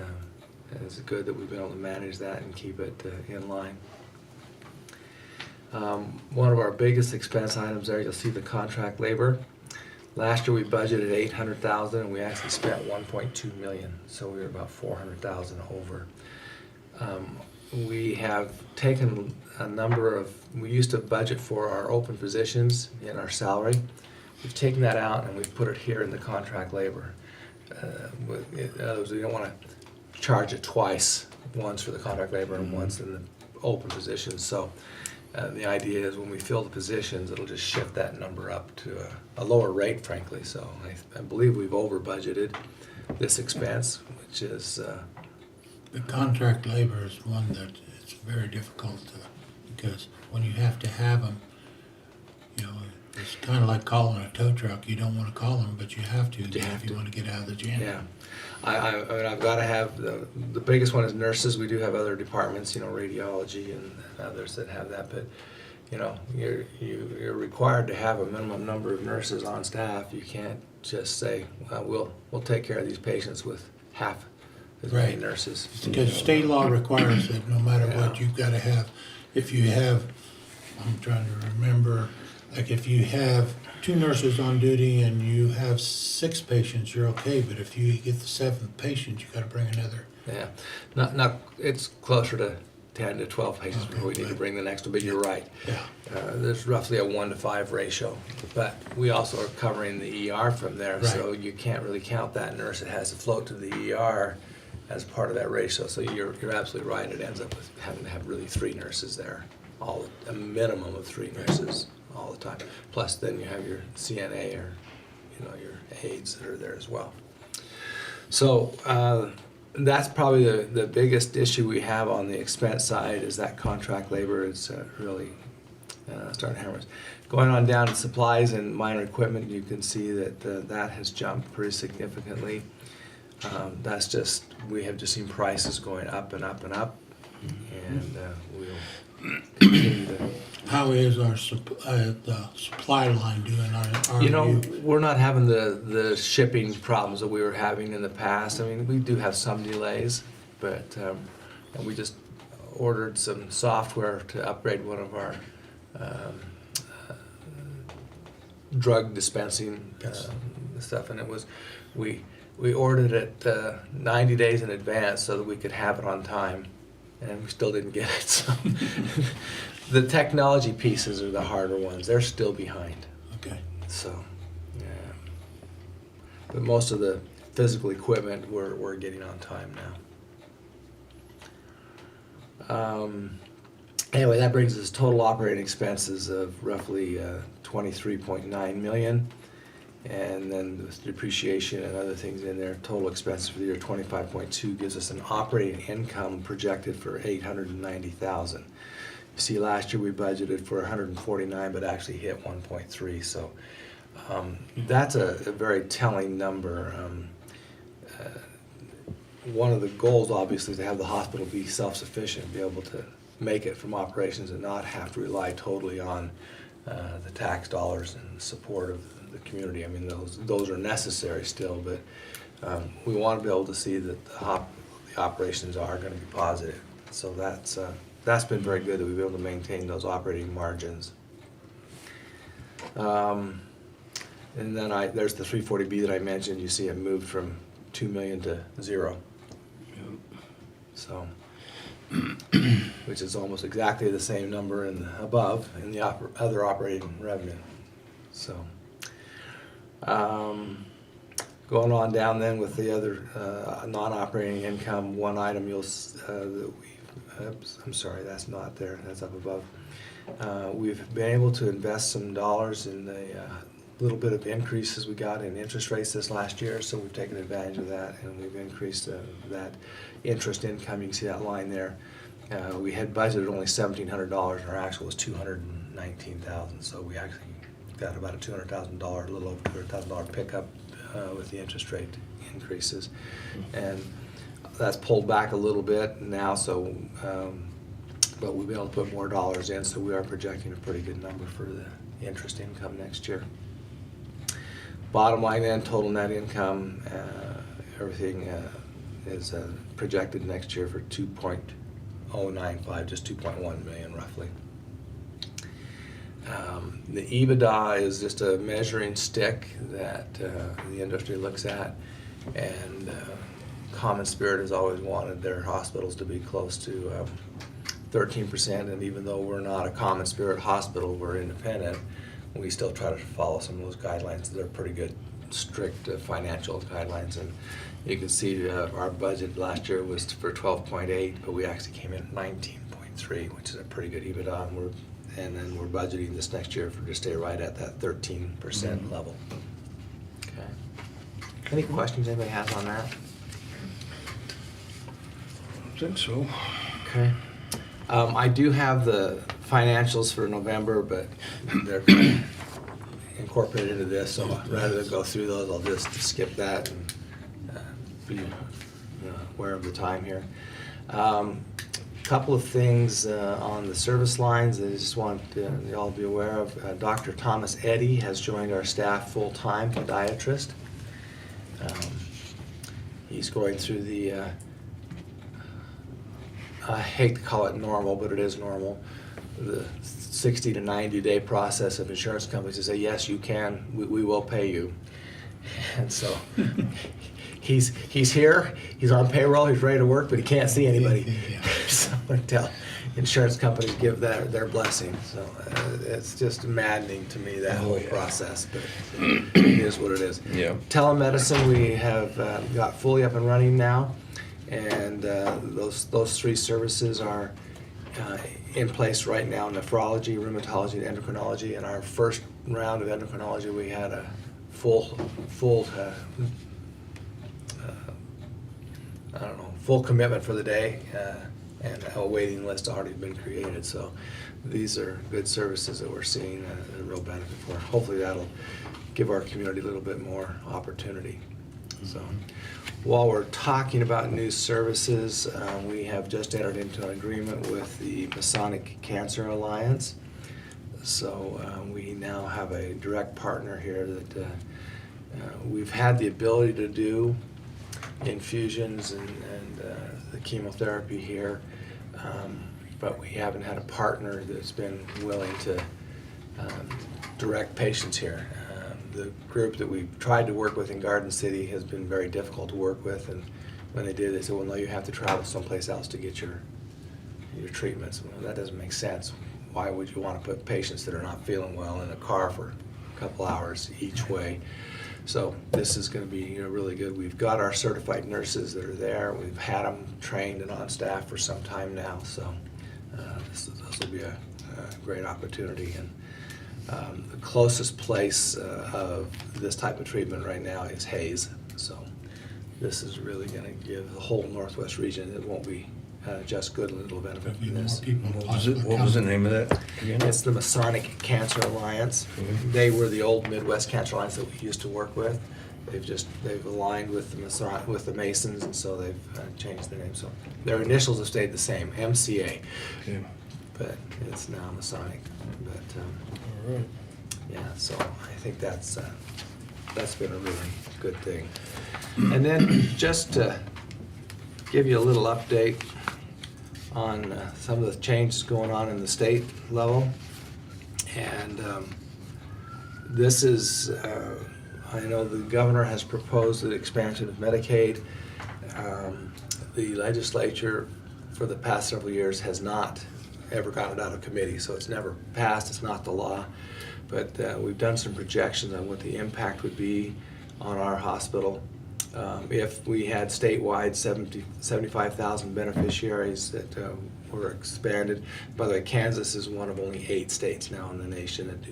is good that we've been able to manage that and keep it in line. One of our biggest expense items there, you'll see the contract labor. Last year we budgeted $800,000 and we actually spent $1.2 million, so we were about $400,000 over. We have taken we used to budget for our open positions in our salary. We've taken that out and we've put it here in the contract labor. In other words, we don't want to charge it twice, once for the contract labor and once in the open positions. So the idea is when we fill the positions, it'll just shift that number up to a lower rate, frankly. So I believe we've over budgeted this expense, which is... The contract labor is one that it's very difficult because when you have to have them, it's kind of like calling a tow truck. You don't want to call them, but you have to if you want to get out of the jam. Yeah. I mean, I've got to have the biggest one is nurses. We do have other departments, radiology and others that have that, but you're required to have a minimum number of nurses on staff. You can't just say, well, we'll take care of these patients with half as many nurses. Because state law requires that no matter what, you've got to have, if you have, I'm trying to remember, like if you have 2 nurses on duty and you have 6 patients, you're okay, but if you get the 7th patient, you got to bring another. Yeah, not it's closer to 10 to 12 patients before we need to bring the next one, but you're right. Yeah. There's roughly a 1-to-5 ratio, but we also are covering the ER from there, so you can't really count that nurse that has to float to the ER as part of that ratio. So you're absolutely right. It ends up with having to have really 3 nurses there, a minimum of 3 nurses all the time. Plus, then you have your CNA or your aides that are there as well. So that's probably the biggest issue we have on the expense side is that contract labor is really starting to hammer us. Going on down to supplies and minor equipment, you can see that that has jumped pretty significantly. That's just, we have just seen prices going up and up and up, and we'll continue to... How is the supply line doing? We're not having the shipping problems that we were having in the past. I mean, we do have some delays, but and we just ordered some software to upgrade one of our drug dispensing stuff, and we ordered it 90 days in advance so that we could have it on time, and we still didn't get it. So the technology pieces are the harder ones. They're still behind. Okay. So, yeah. But most of the physical equipment we're getting on time now. Anyway, that brings us total operating expenses of roughly $23.9 million. And then with depreciation and other things in there, total expenses for the year 25.2 gives us an operating income projected for 890,000. You see, last year we budgeted for 149, but actually hit 1.3. So that's a very telling number. One of the goals, obviously, is to have the hospital be self-sufficient, be able to make it from operations and not have to rely totally on the tax dollars and the support of the community. I mean, those are necessary still, but we want to be able to see that the operations are going to be positive. So that's been very good that we've been able to maintain those operating margins. And then there's the 340B that I mentioned. You see it moved from 2 million to 0. So, which is almost exactly the same number in the above in the other operating revenue. So, going on down then with the other non-operating income, one item that I'm sorry, that's not there. That's up above. We've been able to invest some dollars in the little bit of increases we got in interest rates this last year, so we've taken advantage of that, and we've increased that interest income. You can see that line there. We had budgeted only $1,700, and our actual was $219,000. So we actually got about a $200,000, a little over $200,000 pickup with the interest rate increases, and that's pulled back a little bit now. So, but we'll be able to put more dollars in, so we are projecting a pretty good number for the interest income next year. Bottom line then, total net income, everything is projected next year for 2.095, just 2.1 million roughly. The EBITDA is just a measuring stick that the industry looks at, and Common Spirit has always wanted their hospitals to be close to 13%, and even though we're not a Common Spirit hospital, we're independent, we still try to follow some of those guidelines. They're pretty good, strict financial guidelines, and you can see our budget last year was for 12.8, but we actually came in at 19.3, which is a pretty good EBITDA, and then we're budgeting this next year to stay right at that 13% level. Okay. Any questions anybody has on that? I think so. Okay. I do have the financials for November, but they're kind of incorporated into this, so rather than go through those, I'll just skip that and be aware of the time here. Couple of things on the service lines that I just want you all to be aware of. Dr. Thomas Eddy has joined our staff full-time, podiatrist. He's going through the I hate to call it normal, but it is normal, the 60 to 90 day process of insurance companies to say, yes, you can, we will pay you. And so he's here, he's on payroll, he's ready to work, but he can't see anybody. So until insurance companies give their blessing. So it's just maddening to me, that whole process, but it is what it is. Yeah. Telemedicine, we have got fully up and running now. And those three services are in place right now: nephrology, rheumatology, and endocrinology. In our first round of endocrinology, we had a full commitment for the day, and a waiting list already been created. So these are good services that we're seeing a real benefit for. Hopefully that'll give our community a little bit more opportunity. So, while we're talking about new services, we have just entered into an agreement with the Masonic Cancer Alliance. So we now have a direct partner here that we've had the ability to do infusions and the chemotherapy here, but we haven't had a partner that's been willing to direct patients here. The group that we've tried to work with in Garden City has been very difficult to work with, and when they did, they said, well, no, you have to travel someplace else to get your treatments. Well, that doesn't make sense. Why would you want to put patients that are not feeling well in a car for a couple hours each way? So this is going to be really good. We've got our certified nurses that are there. We've had them trained and on staff for some time now, so this will be a great opportunity. And The closest place of this type of treatment right now is Hayes. So this is really going to give the whole Northwest region, it won't be just Goodland, it'll benefit There'll be from more this. people What was possibly it? What was the coming. name of that again? It's the Masonic Cancer Alliance. They were the old Midwest Cancer Alliance that we used to work with. They've aligned with the Masons, and so they've changed their name. So their initials have stayed the same, MCA, Okay. but it's now Masonic. But All right. yeah, so I think that's been a really good thing. And then just to give you a little update on some of the changes going on in the state level. And this is, I know the governor has proposed the expansion of Medicaid. The legislature for the past several years has not ever gotten it out of committee, so it's never passed, it's not the law. But we've done some projections on what the impact would be on our hospital if we had statewide 75,000 beneficiaries that were expanded. By the way, Kansas is one of only 8 states now in the nation that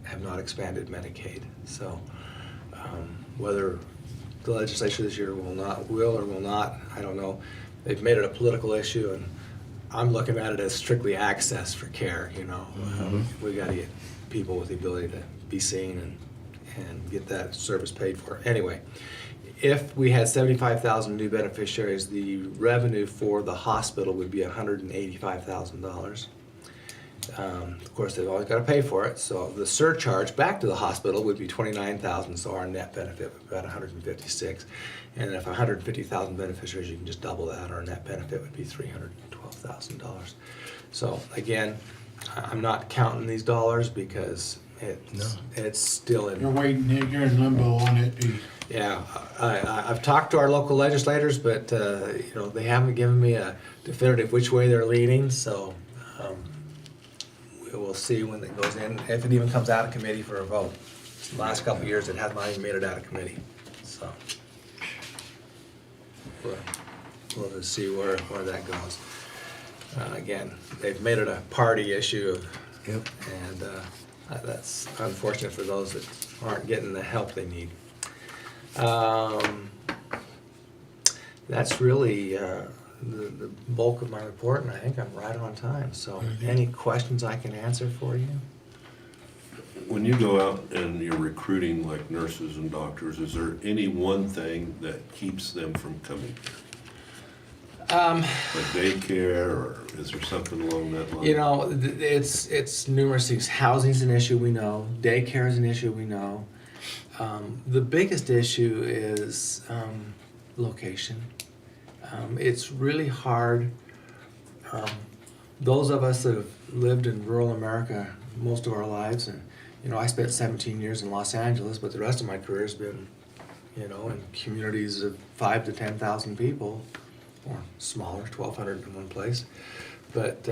have not expanded Medicaid. So whether the legislature this year will or will not, I don't know. They've made it a political issue, and I'm looking at it as strictly access for care. We got to get people with the ability to be seen and get that service paid for. Anyway, if we had 75,000 new beneficiaries, the revenue for the hospital would be $185,000. Of course, they've always got to pay for it, so the surcharge back to the hospital would be $29,000, so our net benefit would be about $156,000. And if 150,000 beneficiaries, you can just double that. Our net benefit would be $312,000. So again, I'm not counting these dollars because it's still in. You're waiting, you're in limbo on it, Yeah, I've talked to our local legislators, but they haven't given me a definitive which way they're leaning. So we'll see when it goes in, if it even comes out of committee for a vote. The last couple of years, it has not even made it out of committee. So we'll just see where that goes. Again, they've made it a party issue, Yep. and that's unfortunate for those that aren't getting the help they need. That's really the bulk of my report, and I think I'm right on time. So any questions I can answer for you? When you go out and you're recruiting like nurses and doctors, is there any one thing that keeps them from coming? Like daycare, or is there something along that line? It's numerous things. Housing's an issue, we know. Daycare is an issue, we know. The biggest issue is location. It's really hard. Those of us that have lived in rural America most of our lives, and I spent 17 years in Los Angeles, but the rest of my career has been, in communities of 5,000 to 10,000 people, or smaller, 1,200 in one place. But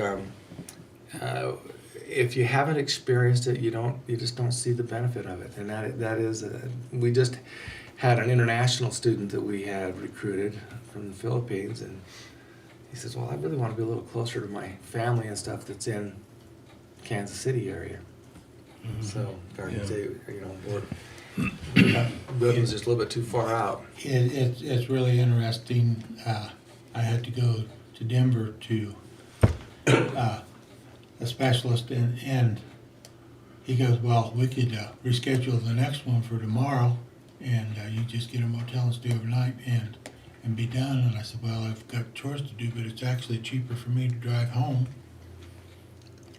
if you haven't experienced it, you just don't see the benefit of it. And that is, we just had an international student that we had recruited from the Philippines, and he says, well, I really want to be a little closer to my family and stuff that's in Kansas City area. So, Goodland's just a little bit too far out. It's really interesting. I had to go to Denver to a specialist, and he goes, well, we could reschedule the next one for tomorrow, and you just get a motel and stay overnight and be done. And I said, well, I've got chores to do, but it's actually cheaper for me to drive home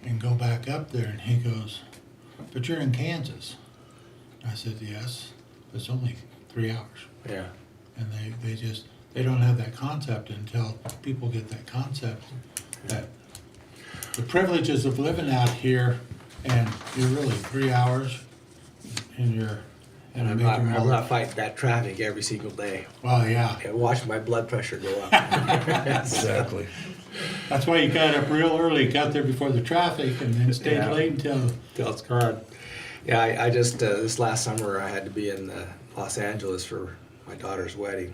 and go back up there. And he goes, but you're in Kansas. I said, yes, but it's only 3 hours. Yeah. And they don't have that concept until people get that concept, that the privileges of living out here, and you're really 3 hours, and you're in a I'm major not mall. fighting that traffic every single day. Well, yeah, And watch my blood pressure go up. Exactly. that's why you got up real early, got there before the traffic, and then stayed Yeah. late until. Till it's gone. Yeah, I just, this last summer, I had to be in Los Angeles for my daughter's wedding.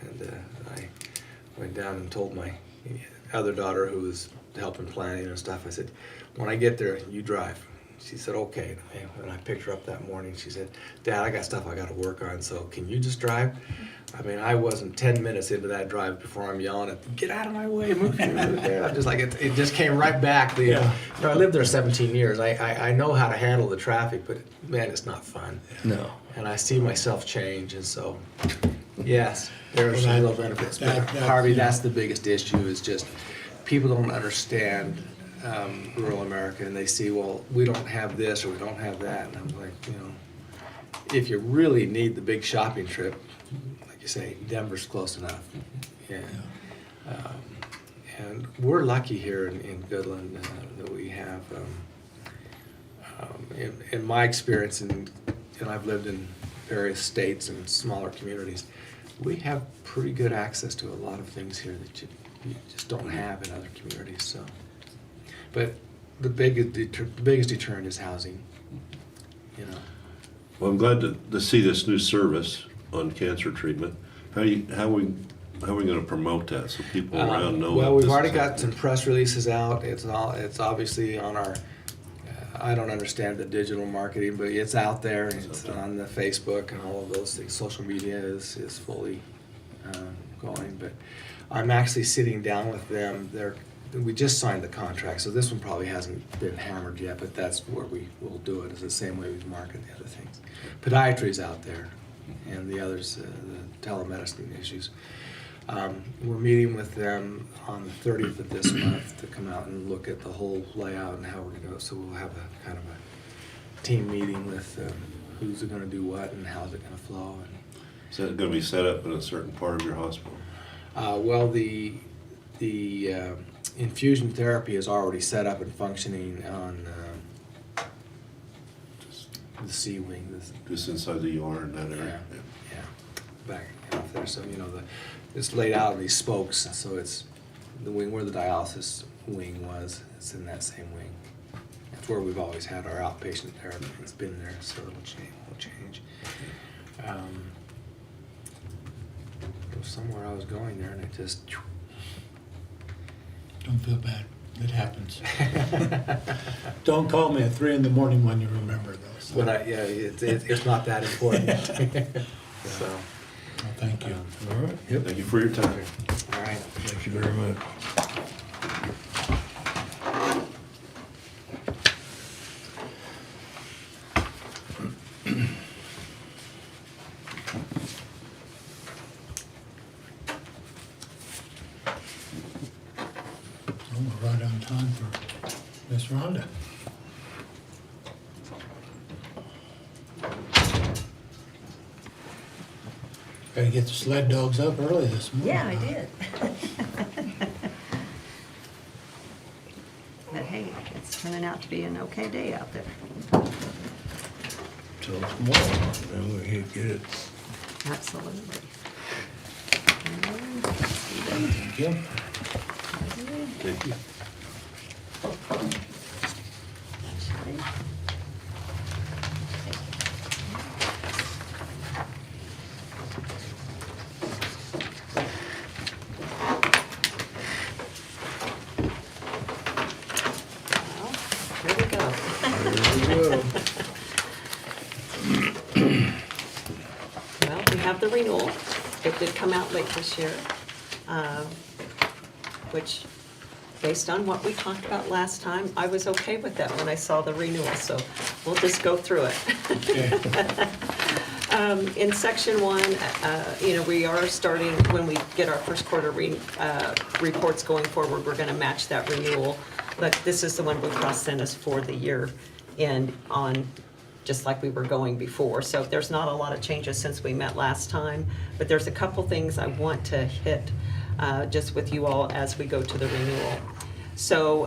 And I went down and told my other daughter, who was helping planning and stuff, I said, when I get there, you drive. she said, okay. And I picked her up that morning. She said, Dad, I got stuff I got to work on, so can you just drive? I mean, I wasn't 10 minutes into that drive before I'm yelling at them, get out of my way, move here, move there. I'm just like, it just came right back. You know, I lived there 17 years. I know how to handle the traffic, but man, it's not fun. No. And I see myself change, and so, yes, there's Well, real benefits. But that- Harvey, yeah. that's the biggest issue, is just people don't understand rural America, and they see, well, we don't have this or we don't have that. And I'm like, you know, if you really need the big shopping trip, like you say, Denver's close enough. Yeah. And we're lucky here in Goodland that we have, in my experience, and I've lived in various states and smaller communities, we have pretty good access to a lot of things here that you just don't have in other communities. So, but the biggest deterrent is housing. You know. Well, I'm glad to see this new service on cancer treatment. How are we gonna promote that so people around know? Well, that we've this already is got happening? some press releases out. It's obviously on our. I don't understand the digital marketing, but it's out there. It's on the Facebook and all of those things. Social media is fully going. But I'm actually sitting down with them. We just signed the contract, so this one probably hasn't been hammered yet. But that's where we will do it. Is the same way we market the other things. Podiatry's out there, and the others, the telemedicine issues. We're meeting with them on the 30th of this month to come out and look at the whole layout and how we're going to go. So we'll have a kind of a team meeting with who's going to do what and how's it going to flow. Is that gonna be set up in a certain part of your hospital? Well, the infusion therapy is already set up and functioning on the C wing. Just inside the ER in that area? Yeah, back off there. So, you know, it's laid out in these spokes, so it's the wing where the dialysis wing was. It's in that same wing. That's where we've always had our outpatient therapy. It's been there, so it'll change. There was somewhere I was going there, and it just. Don't feel bad. It happens. Don't call me at 3 in the morning when you remember those. But it's not that important. So, Well, thank you. All right. Yep. Thank you for your time. all right. Thank you very much. Well, we're right on time for Miss Rhonda. Gotta get the sled dogs up early this morning. Yeah, I did. But hey, it's turning out to be an okay day out there. Till tomorrow, then we can get it. Absolutely. Thank you. Thank you. Well, here we go. There we go. Well, we have the renewal. It did come out late this year, which, based on what we talked about last time, I was okay with that when I saw the renewal, so we'll just go through it. Okay. In section 1, we are starting, when we get our first quarter reports going forward, we're gonna match that renewal. But this is the one Blue Cross sent us for the year end on, just like we were going before. So there's not a lot of changes since we met last time, but there's a couple things I want to hit just with you all as we go to the renewal. So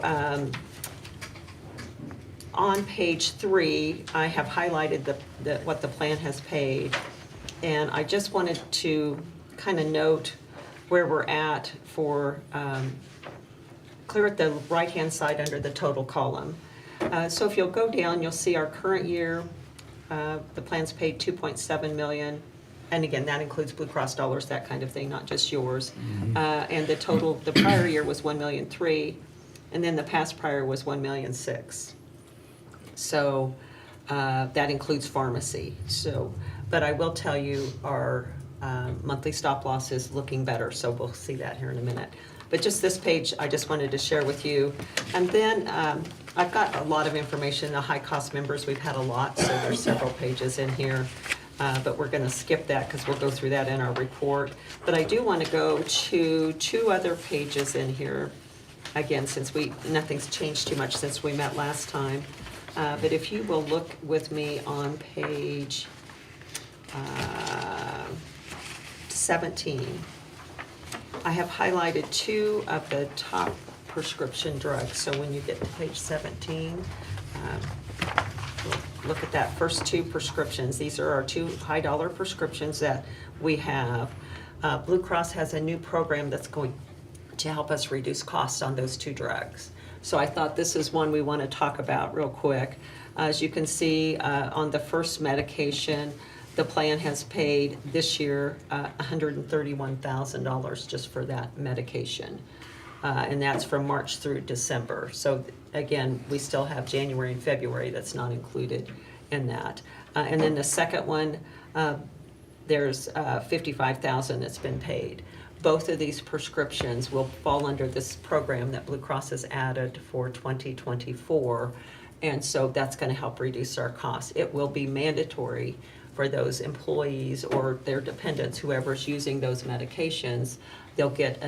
on page 3, I have highlighted what the plan has paid. And I just wanted to kind of note where we're at for, clear at the right-hand side under the total column. So if you'll go down, you'll see our current year, the plan's paid 2.7 million. And again, that includes Blue Cross dollars, that kind of thing, not just yours. And the total, the prior year was 1.3 million, and then the past prior was 1.6 million. So that includes pharmacy. So, but I will tell you, our monthly stop loss is looking better, so we'll see that here in a minute. But just this page, I just wanted to share with you. And then I've got a lot of information, the high-cost members, we've had a lot, so there's several pages in here. But we're gonna skip that because we'll go through that in our report. But I do want to go to 2 other pages in here. Again, since nothing's changed too much since we met last time. But if you will look with me on page 17, I have highlighted 2 of the top prescription drugs. So when you get to page 17, look at that first 2 prescriptions. These are our 2 high-dollar prescriptions that we have. Blue Cross has a new program that's going to help us reduce costs on those 2 drugs. So I thought this is one we want to talk about real quick. As you can see, on the first medication, the plan has paid this year $131,000 just for that medication. And that's from March through December. So again, we still have January and February that's not included in that. And then the second one, there's $55,000 that's been paid. Both of these prescriptions will fall under this program that Blue Cross has added for 2024. And so that's going to help reduce our costs. It will be mandatory for those employees or their dependents, whoever's using those medications. They'll get,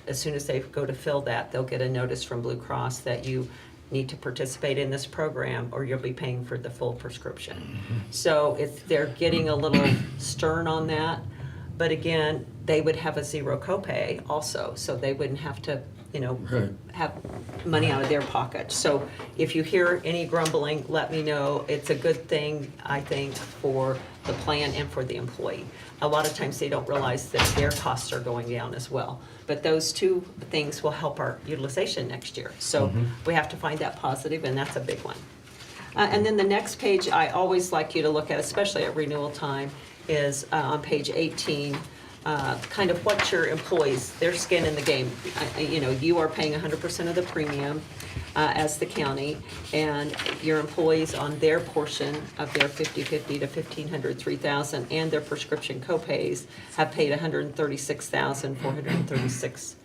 as soon as they go to fill that, they'll get a notice from Blue Cross that you need to participate in this program or you'll be paying for the full prescription. So they're getting a little stern on that. But again, they would have a 0 copay also, so they wouldn't have to, have money out of their pocket. So if you hear any grumbling, let me know. It's a good thing, I think, for the plan and for the employee. A lot of times they don't realize that their costs are going down as well. But those 2 things will help our utilization next year. So we have to find that positive, and that's a big one. And then the next page I always like you to look at, especially at renewal time, is on page 18, kind of what your employees, their skin in the game. You are paying 100% of the premium as the county, and your employees on their portion of their 50/50 to 1,500, 3,000, and their prescription copays have paid $136,436,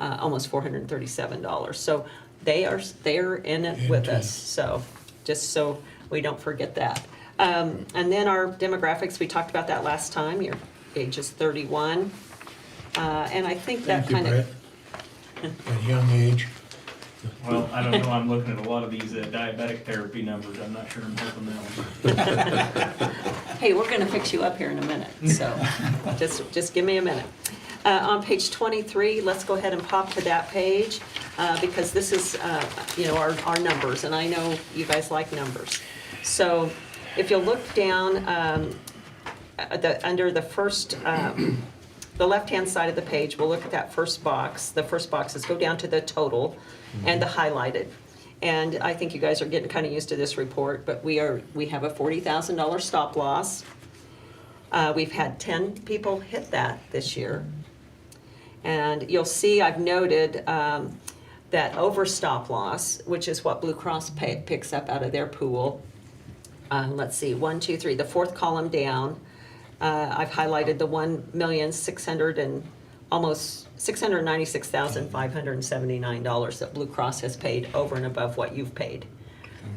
almost $437. So they're in it with us. So just so we don't forget that. And then our demographics, we talked about that last time. Your age is 31. And I think that Thank you, kind of. Brett. At a young age. Well, I don't know, I'm looking at a lot of these diabetic therapy numbers, I'm not sure I'm helping that one. Hey, we're gonna fix you up here in a minute, so just give me a minute. On page 23, let's go ahead and pop to that page, because this is, our numbers, and I know you guys like numbers. So if you'll look down, under the first, the left-hand side of the page, we'll look at that first box. The first box is go down to the total and the highlighted. And I think you guys are getting kind of used to this report, but we have a $40,000 stop loss. We've had 10 people hit that this year. And you'll see I've noted that over stop loss, which is what Blue Cross picks up out of their pool. Let's see, 1, 2, 3, the 4th column down. I've highlighted the almost $696,579 that Blue Cross has paid over and above what you've paid.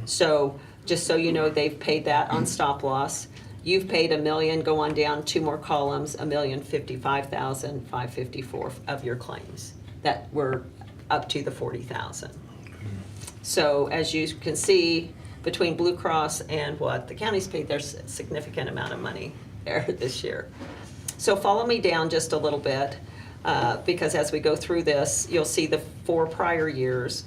So just so you know, they've paid that on stop loss. You've paid $1 million, go on down 2 more columns, $1,055,554 of your claims that were up to the $40,000. So as you can see, between Blue Cross and what the county's paid, there's a significant amount of money there this year. So follow me down just a little bit, because as we go through this, you'll see the 4 prior years.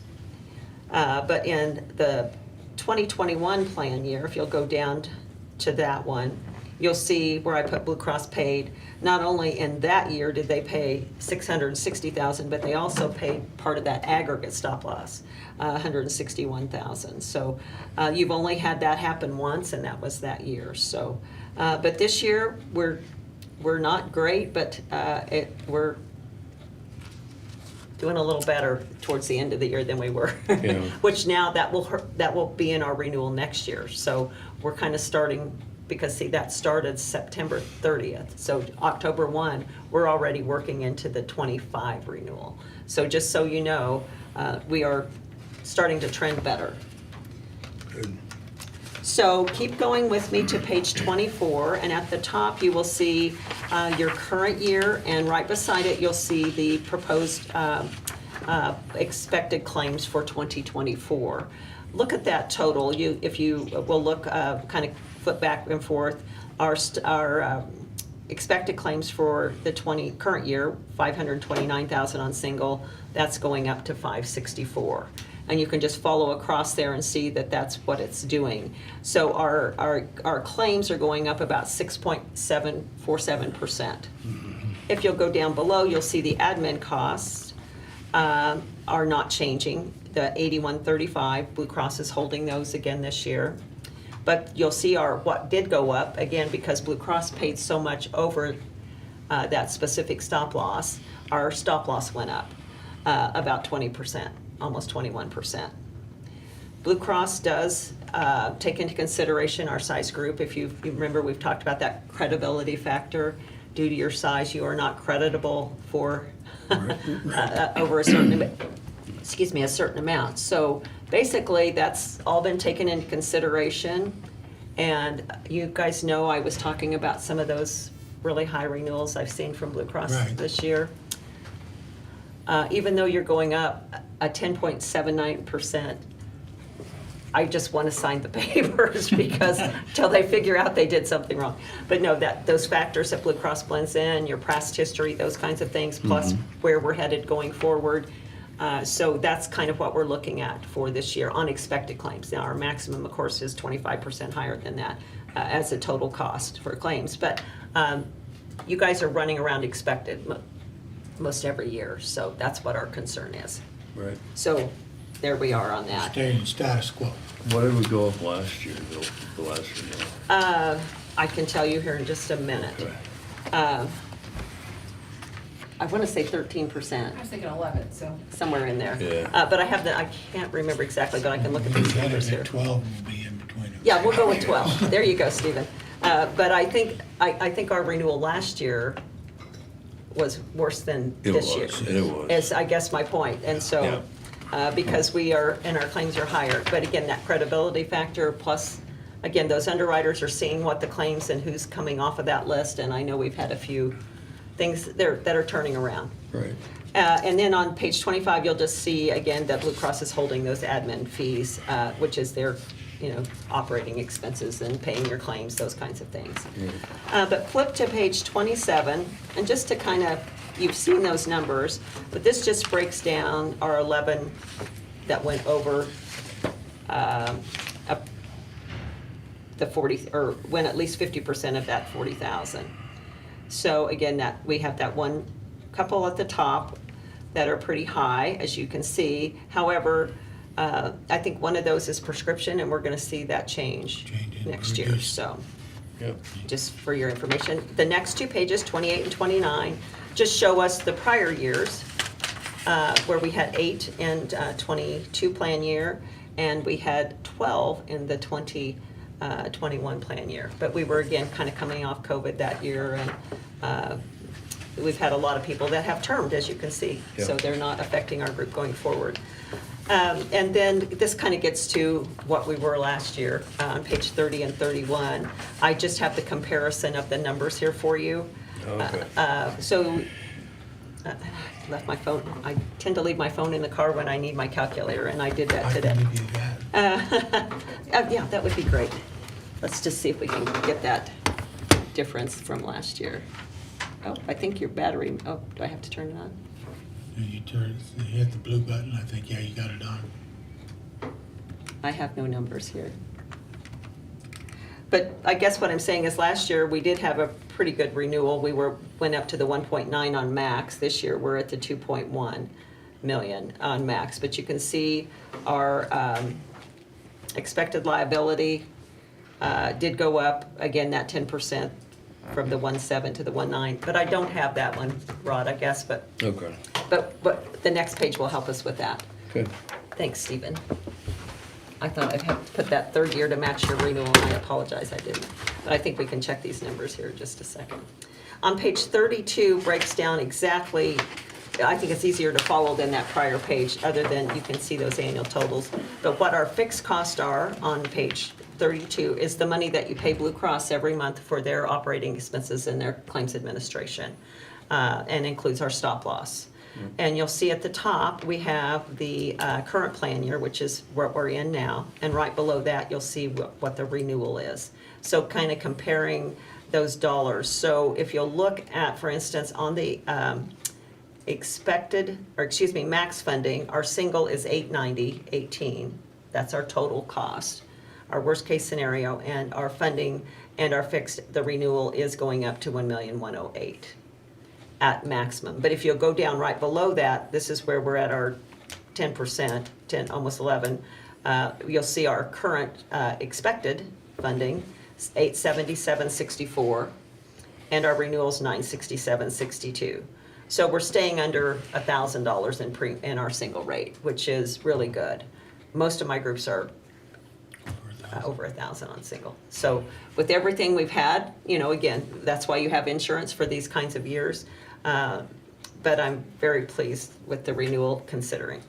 But in the 2021 plan year, if you'll go down to that one, you'll see where I put Blue Cross paid. Not only in that year did they pay $660,000, but they also paid part of that aggregate stop loss, $161,000. So you've only had that happen once, and that was that year. So, but this year we're not great, but we're doing a little better towards the end of the year than we were. Yeah. Which now that will be in our renewal next year. So we're kind of starting, because see, that started September 30th. So October 1, we're already working into the 25 renewal. So just so you know, we are starting to trend better. Good. So keep going with me to page 24, and at the top you will see your current year, and right beside it you'll see the proposed expected claims for 2024. Look at that total. If you will look, kind of flip back and forth, our expected claims for the current year, 529,000 on single, that's going up to 564. And you can just follow across there and see that that's what it's doing. So our claims are going up about 6.747%. If you'll go down below, you'll see the admin costs are not changing. The 8135, Blue Cross is holding those again this year. But you'll see what did go up, again, because Blue Cross paid so much over that specific stop loss, our stop loss went up about 20%. Almost 21%. Blue Cross does take into consideration our size group. If you remember, we've talked about that credibility factor. Due to your size, you are not creditable for over a certain amount. So basically, that's all been taken into consideration. And you guys know I was talking about some of those really high renewals I've seen from Blue Cross this year. Even though you're going up a 10.79%, I just want to sign the papers because until they figure out they did something wrong. But no, those factors that Blue Cross blends in, your past history, those kinds of things, plus where we're headed going forward. So that's kind of what we're looking at for this year on expected claims. Now, our maximum, of course, is 25% higher than that as a total cost for claims. But you guys are running around expected most every year, so that's what our concern is. Right. So there we are on that. Staying status quo. What did we go up last year, the last renewal? I can tell you here in just a minute. Okay. I want to say 13%, I was thinking 11, so. somewhere in there. Yeah. But I can't remember exactly, but I can look at these Had numbers it here. at 12 and we'll be in between them. Yeah, we'll go with 12. There you go, Stephen. But I think our renewal last year was worse than this year. It was. Is, I guess, my point. And so, because our claims are higher. But again, that credibility factor plus, again, those underwriters are seeing what the claims and who's coming off of that list. And I know we've had a few things that are turning around. Right. And then on page 25, you'll just see, again, that Blue Cross is holding those admin fees, which is their, operating expenses and paying your claims, those kinds of things. But flip to page 27, and just to kind of, you've seen those numbers, but this just breaks down our 11 that went over the 40, or went at least 50% of that 40,000. So again, that we have that one couple at the top that are pretty high, as you can see. However, I think one of those is prescription, and we're going to see that change next year. Reduce. So, Yep. just for your information, the next two pages, 28 and 29, just show us the prior years, where we had 8 and 22 plan year, and we had 12 in the 21 plan year. But we were again kind of coming off COVID that year, and we've had a lot of people that have termed, as you can see, so Yep. they're not affecting our group going forward. And then this kind of gets to what we were last year on page 30 and 31. I just have the comparison of the numbers here for you. Okay. Left my phone. I tend to leave my phone in the car when I need my calculator, and I did that I today. can give you that. Yeah, that would be great. Let's just see if we can get that difference from last year. Oh, I think your battery, do I have to turn it on? And you hit the blue button, I think, yeah, you got it on. I have no numbers here. But I guess what I'm saying is last year, we did have a pretty good renewal. We went up to the 1.9 on max. This year, we're at the 2.1 million on max. But you can see our expected liability did go up. Again, that 10% from the 1.7 to the 1.9, but I don't have that one, Rod, I guess, but Okay. the next page will help us with that. Okay. Thanks, Stephen. I thought I'd have to put that third year to match your renewal, and I apologize I didn't. But I think we can check these numbers here in just a second. On page 32 breaks down exactly, I think it's easier to follow than that prior page, other than you can see those annual totals. But what our fixed costs are on page 32 is the money that you pay Blue Cross every month for their operating expenses and their claims administration, and includes our stop loss. And you'll see at the top, we have the current plan year, which is what we're in now, and right below that, you'll see what the renewal is. So kind of comparing those dollars. So if you'll look at, for instance, on the max funding, our single is $890.18. That's our total cost, our worst case scenario, and our funding and our fixed, the renewal is going up to $1,108,000 at maximum. But if you'll go down right below that, this is where we're at our 10%, 10, almost 11. You'll see our current expected funding, $877.64, and our renewal's $967.62. So we're staying under $1,000 in our single rate, which is really good. Most of my groups are over 1,000 on single. So with everything we've had, again, that's why you have insurance for these kinds of years. But I'm very pleased with the renewal considering.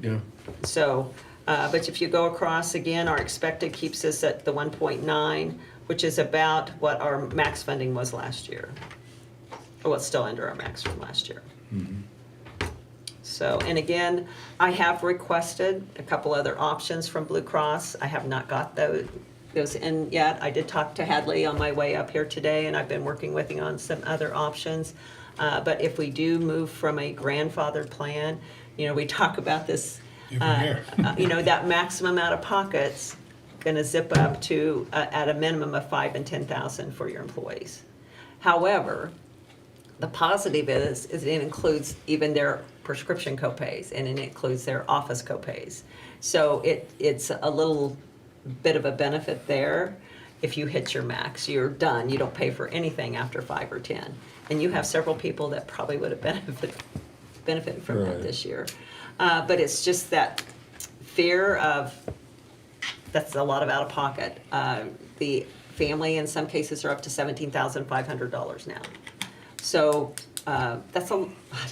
Yeah. So, but if you go across again, our expected keeps us at the 1.9, which is about what our max funding was last year. Well, it's still under our max from last year. So, and again, I have requested a couple other options from Blue Cross. I have not got those in yet. I did talk to Hadley on my way up here today, and I've been working with him on some other options. But if we do move from a grandfathered plan, we talk about this, that maximum out of pocket's gonna zip up to at a minimum of $5,000 and $10,000 for your employees. However, the positive is it includes even their prescription copays, and it includes their office copays. So it's a little bit of a benefit there. If you hit your max, you're done. You don't pay for anything after 5 or 10. And you have several people that probably would have benefited from that this year. But it's just that fear of, that's a lot of out of pocket. The family in some cases are up to $17,500 now. So I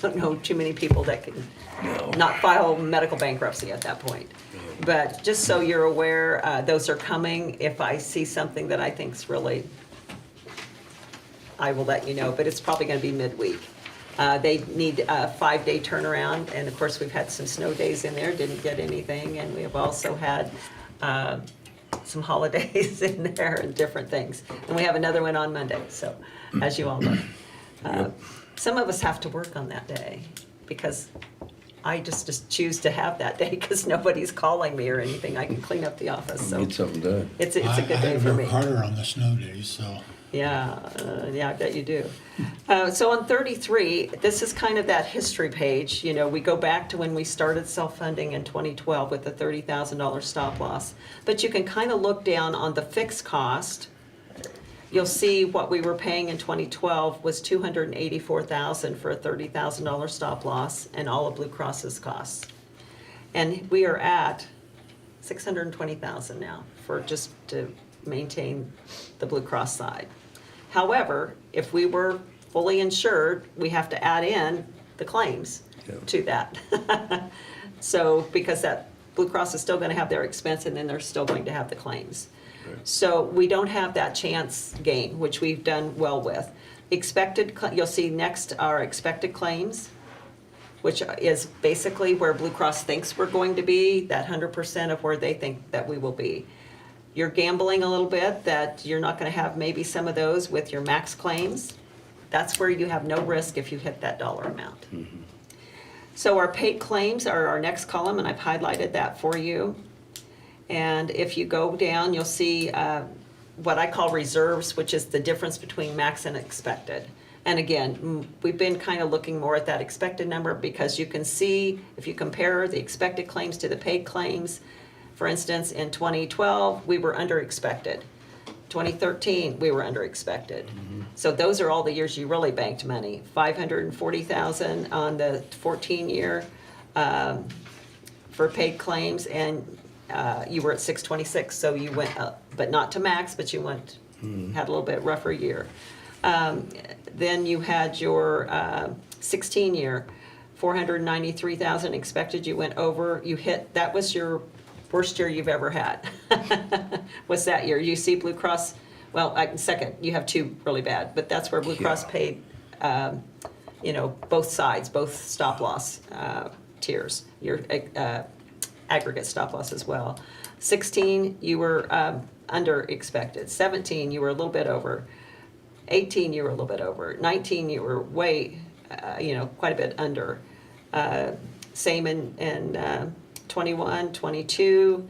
don't know too many people that can not file medical bankruptcy at that point. But just so you're aware, those are coming. If I see something that I think's really, I will let you know, but it's probably gonna be midweek. They need a 5-day turnaround, and of course, we've had some snow days in there, didn't get anything, and we have also had some holidays in there and different things. And we have another one on Monday, so, as you all know. Some of us have to work on that day, because I just choose to have that day because nobody's calling me or anything. I can clean up the office, so Get something done. it's a good day for me. I have harder on the snow days, so. Yeah, I bet you do. So on 33, this is kind of that history page. We go back to when we started self-funding in 2012 with the $30,000 stop loss. But you can kind of look down on the fixed cost. You'll see what we were paying in 2012 was $284,000 for a $30,000 stop loss and all of Blue Cross's costs. And we are at $620,000 now for just to maintain the Blue Cross side. However, if we were fully insured, we have to add in the claims to that. So, because that Blue Cross is still gonna have their expense and then they're still going to have the claims. So we don't have that chance gain, which we've done well with. You'll see next are expected claims, which is basically where Blue Cross thinks we're going to be, that 100% of where they think that we will be. You're gambling a little bit that you're not gonna have maybe some of those with your max claims. That's where you have no risk if you hit that dollar amount. So our paid claims are our next column, and I've highlighted that for you. And if you go down, you'll see what I call reserves, which is the difference between max and expected. And again, we've been kind of looking more at that expected number because you can see, if you compare the expected claims to the paid claims, for instance, in 2012, we were under expected. 2013, we were under expected. So those are all the years you really banked money. 540,000 on the 14-year for paid claims, and you were at 626, so you went up, but not to max, but you went, had a little bit rougher year. Then you had your 16-year, 493,000 expected, you went over, you hit, that was your worst year you've ever had. What's that year? You see Blue Cross, well, second, you have two really bad, but that's where Blue Cross paid, both sides, both stop loss tiers, your aggregate stop loss as well. 16, you were under expected. 17, you were a little bit over. 18, you were a little bit over. 19, you were way, quite a bit under. Same in 21, 22,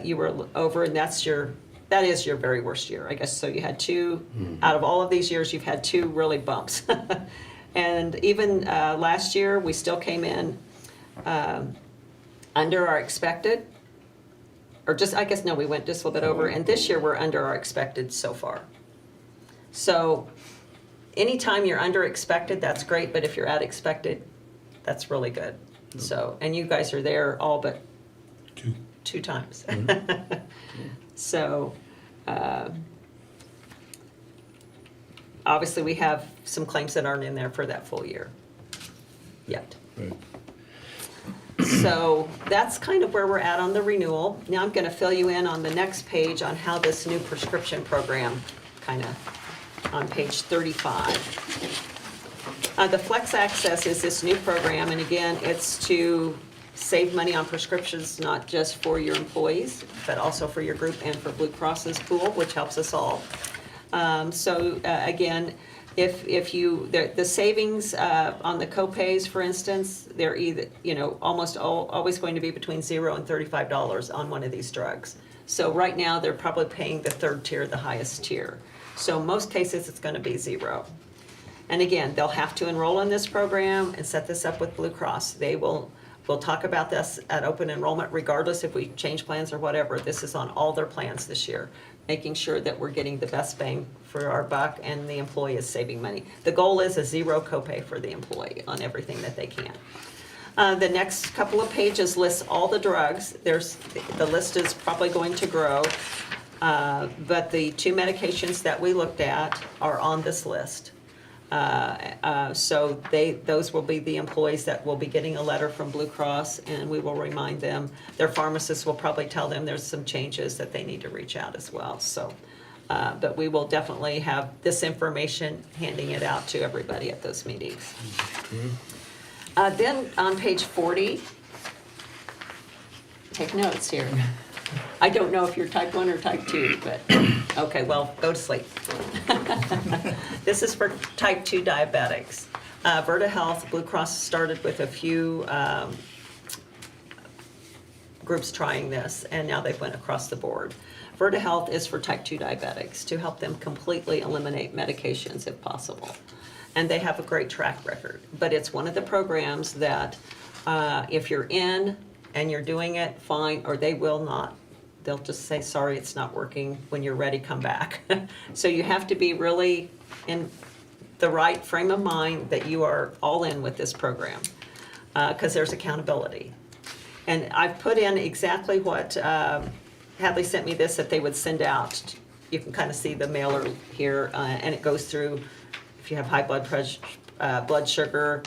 you were over, and that is your very worst year, I guess. So you had two, out of all of these years, you've had two really bumps. And even last year, we still came in under our expected, or just, I guess, no, we went just a little bit over, and this year we're under our expected so far. So anytime you're under expected, that's great, but if you're at expected, that's really good. So, and you guys are there all but two times. So, obviously we have some claims that aren't in there for that full year yet. Right. So that's kind of where we're at on the renewal. Now I'm gonna fill you in on the next page on how this new prescription program kind of on page 35. The Flex Access is this new program, and again, it's to save money on prescriptions, not just for your employees, but also for your group and for Blue Cross's pool, which helps us all. Again, if you, the savings on the co-pays, for instance, they're either, almost always going to be between $0 and $35 on one of these drugs. So right now, they're probably paying the third tier, the highest tier. So most cases, it's gonna be $0. And again, they'll have to enroll in this program and set this up with Blue Cross. We'll talk about this at open enrollment regardless if we change plans or whatever. This is on all their plans this year, making sure that we're getting the best bang for our buck and the employee is saving money. The goal is a $0 copay for the employee on everything that they can. The next couple of pages lists all the drugs. The list is probably going to grow, but the two medications that we looked at are on this list. So those will be the employees that will be getting a letter from Blue Cross, and we will remind them. Their pharmacist will probably tell them there's some changes that they need to reach out as well. So, but we will definitely have this information, handing it out to everybody at those meetings. Then on page 40, take notes here. I don't know if you're type 1 or type 2, but, okay, well, go to sleep. This is for type 2 diabetics. Verta Health, Blue Cross started with a few groups trying this, and now they've went across the board. Verta Health is for type 2 diabetics to help them completely eliminate medications if possible. And they have a great track record. But it's one of the programs that if you're in and you're doing it, fine, or they will not. They'll just say, sorry, it's not working. When you're ready, come back. So you have to be really in the right frame of mind that you are all in with this program, because there's accountability. And I've put in exactly what, Hadley sent me this, that they would send out. You can kind of see the mailer here, and it goes through if you have high blood sugar,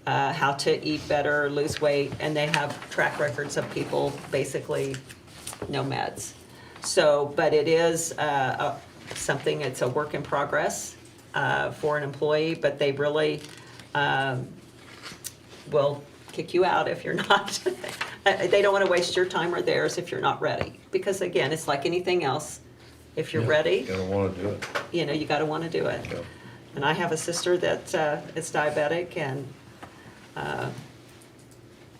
how to eat better, lose weight, and they have track records of people basically no meds. So, but it is something, it's a work in progress for an employee, but they really will kick you out if you're not. They don't want to waste your time or theirs if you're not ready. Because again, it's like anything else. If you're ready, You don't wanna do it. you got to want to do it. Yeah. And I have a sister that is diabetic, and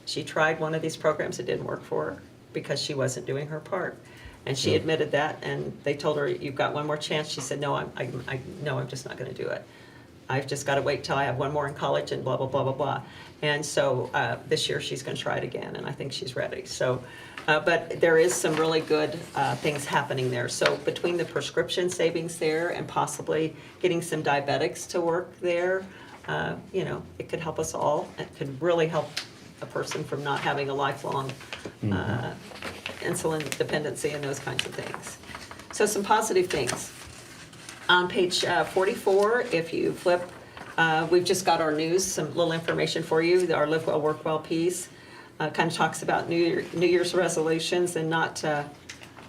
she tried one of these programs. It didn't work for her because she wasn't doing her part. And she admitted that, and they told her, you've got one more chance. She said, no, I'm just not going to do it. I've just got to wait till I have one more in college and blah, blah, blah, blah, blah. And so this year she's going to try it again, and I think she's ready. So But there is some really good things happening there. So between the prescription savings there and possibly getting some diabetics to work there, you know, it could help us all. It could really help a person from not having a lifelong insulin dependency and those kinds of things. So some positive things. On page 44, if you flip, we've just got our news, some little information for you. Our Live Well, Work Well piece kind of talks about New Year's resolutions and not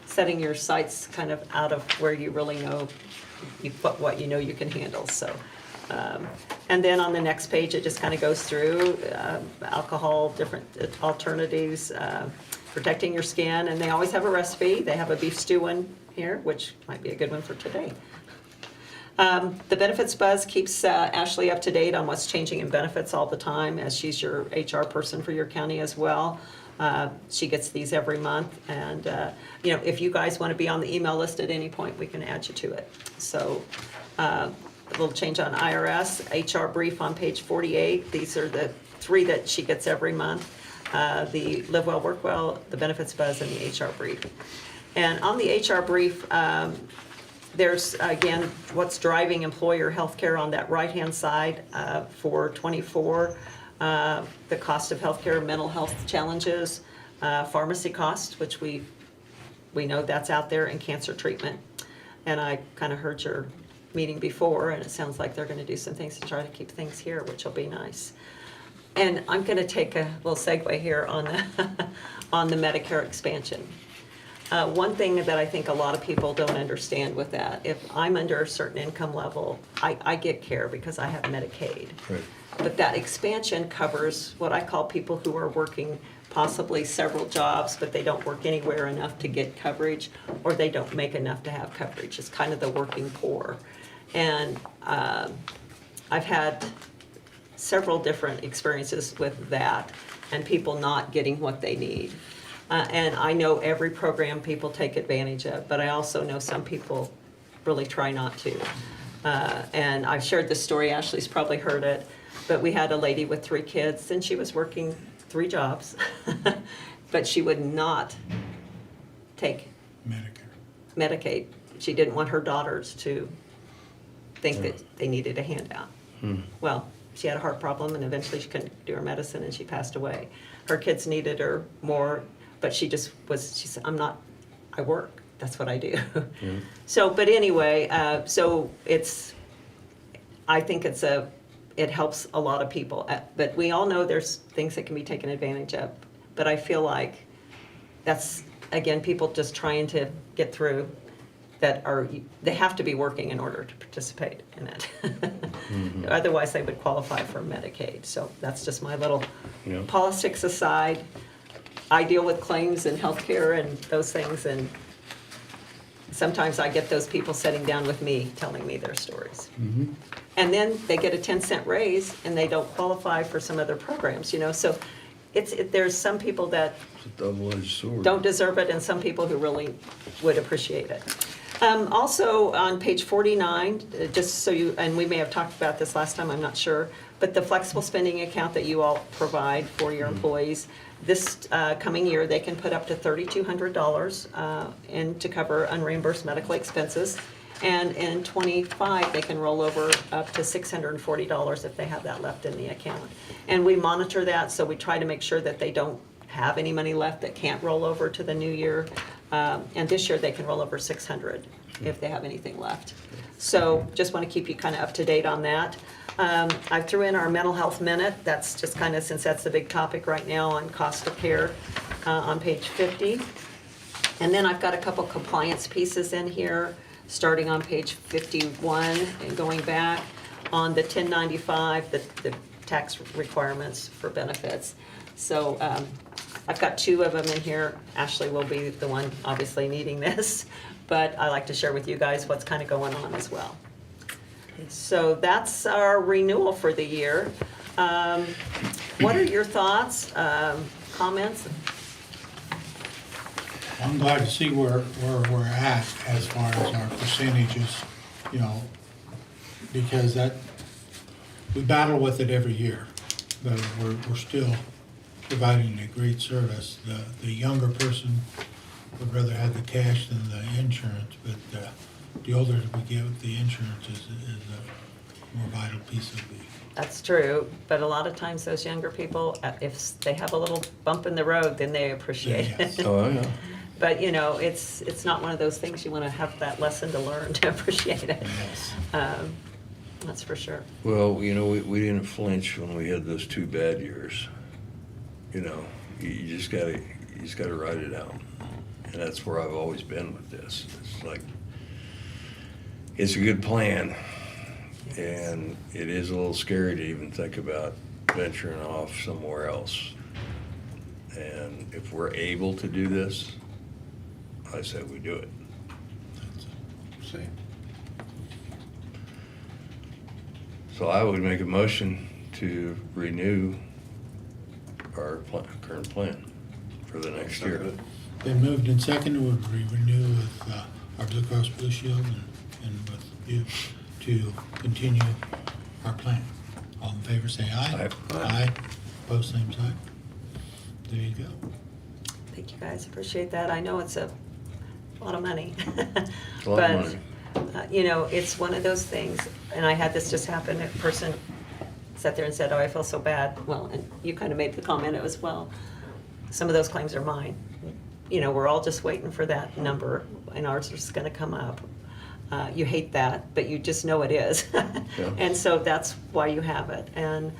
setting your sights kind of out of where you really know you put what you know you can handle. So, and then on the next page, it just kind of goes through alcohol, different alternatives, protecting your skin, and they always have a recipe. They have a beef stew one here, which might be a good one for today. The Benefits Buzz keeps Ashley up to date on what's changing in benefits all the time, as she's your HR person for your county as well. She gets these every month, and you know, if you guys want to be on the email list at any point, we can add you to it. So a little change on IRS, HR brief on page 48. These are the 3 that she gets every month. The Live Well, Work Well, the Benefits Buzz, and the HR brief. And on the HR brief, there's, again, what's driving employer health care on that right-hand side for 24, the cost of healthcare, mental health challenges, pharmacy costs, which we know that's out there, and cancer treatment. And I kind of heard your meeting before, and it sounds like they're going to do some things to try to keep things here, which will be nice. And I'm going to take a little segue here on the, on the Medicare expansion. One thing that I think a lot of people don't understand with that, if I'm under a certain income level, I get care because I have Medicaid. Right. But that expansion covers what I call people who are working possibly several jobs, but they don't work anywhere enough to get coverage, or they don't make enough to have coverage. It's kind of the working poor. And I've had several different experiences with that and people not getting what they need. And I know every program people take advantage of, but I also know some people really try not to. And I've shared this story, Ashley's probably heard it, but we had a lady with 3 kids and she was working 3 jobs, but she would not take Medicaid. She didn't want her daughters to think that they needed a handout. Well, she had a heart problem and eventually she couldn't do her medicine and she passed away. Her kids needed her more, but she just was, she said, I work, that's what I do. So, but anyway, so I think it helps a lot of people. But we all know there's things that can be taken advantage of. But I feel like that's, again, people just trying to get through they have to be working in order to participate in it. Otherwise, they would qualify for Medicaid. So that's just my little politics aside. I deal with claims and healthcare and those things, and sometimes I get those people sitting down with me telling me their stories. And then they get a 10-cent raise and they don't qualify for some other programs, you know. So there's some people that It's a double-edged sword. don't deserve it and some people who really would appreciate it. Also on page 49, just so you, and we may have talked about this last time, I'm not sure, but the flexible spending account that you all provide for your employees, this coming year, they can put up to $3,200 in to cover unreimbursed medical expenses. And in 25, they can roll over up to $640 if they have that left in the account. And we monitor that, so we try to make sure that they don't have any money left that can't roll over to the new year. And this year, they can roll over $600 if they have anything left. So just want to keep you kind of up to date on that. I threw in our mental health minute. That's just kind of, since that's the big topic right now on cost of care on page 50. And then I've got a couple compliance pieces in here, starting on page 51 and going back on the 1095, the tax requirements for benefits. So I've got 2 of them in here. Ashley will be the one obviously needing this, but I like to share with you guys what's kind of going on as well. So that's our renewal for the year. What are your thoughts, comments? I'm glad to see where we're at as far as our percentages, you know, because we battle with it every year. But we're still providing a great service. The younger person would rather have the cash than the insurance, but the older we get, the insurance is a more vital piece of the. That's true, but a lot of times those younger people, if they have a little bump in the road, then they appreciate Yes. it. Oh, yeah. But, you know, it's not one of those things you want to have that lesson to learn to appreciate it. Yes. That's for sure. Well, you know, we didn't flinch when we had those 2 bad years. You know, you just gotta ride it out. And that's where I've always been with this. It's like, it's a good plan. And it is a little scary to even think about venturing off somewhere else. And if we're able to do this, I say we do it. Same. So I would make a motion to renew our current plan for the next year. Been moved and seconded, would we renew with our Blue Cross Blue Shield and with you to continue our plan. All in favor, say aye. Aye. Aye. Opposed, same sign. There you go. Thank you guys, appreciate that. I know it's a lot of money. It's a lot of money. But, you know, it's one of those things, and I had this just happen, a person sat there and said, oh, I feel so bad. Well, and you kind of made the comment as well. Some of those claims are mine. You know, we're all just waiting for that number, and ours is gonna come up. You hate that, but you just know it is. Yeah. And so that's why you have it. And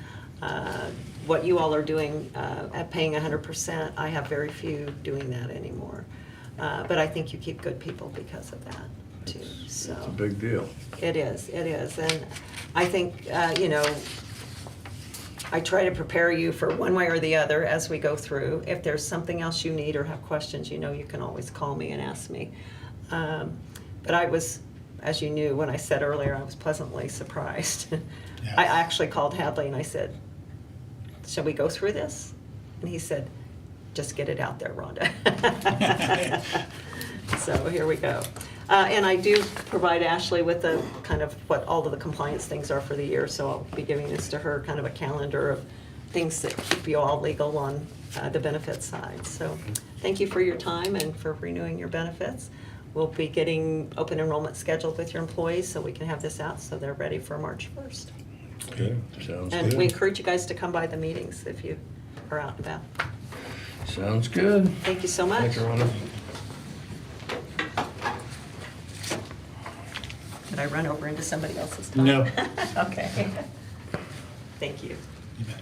what you all are doing at paying 100%, I have very few doing that anymore. But I think you keep good people because of that, too. So It's a big deal. it is. And I think, you know, I try to prepare you for one way or the other as we go through. If there's something else you need or have questions, you know, you can always call me and ask me. But I was, as you knew, when I said earlier, I was pleasantly surprised. Yes. I actually called Hadley and I said, shall we go through this? And he said, just get it out there, Rhonda. So here we go. And I do provide Ashley with the kind of what all of the compliance things are for the year, so I'll be giving this to her, kind of a calendar of things that keep you all legal on the benefit side. So thank you for your time and for renewing your benefits. We'll be getting open enrollment scheduled with your employees so we can have this out so they're ready for March 1st. Okay, sounds And we good. encourage you guys to come by the meetings if you are out and about. Sounds good. Thank you so much. Thank you, Rhonda. Did I run over into somebody else's time? No. Okay. Thank you. You bet.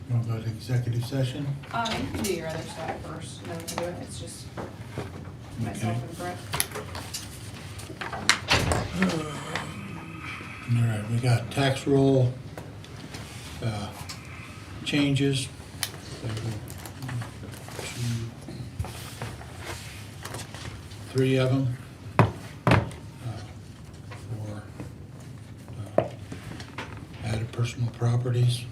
Want to go to executive session? You can do your other stuff first, and then we can do it. It's just myself and Brett. All right, we got tax roll changes. Three of them for added personal properties.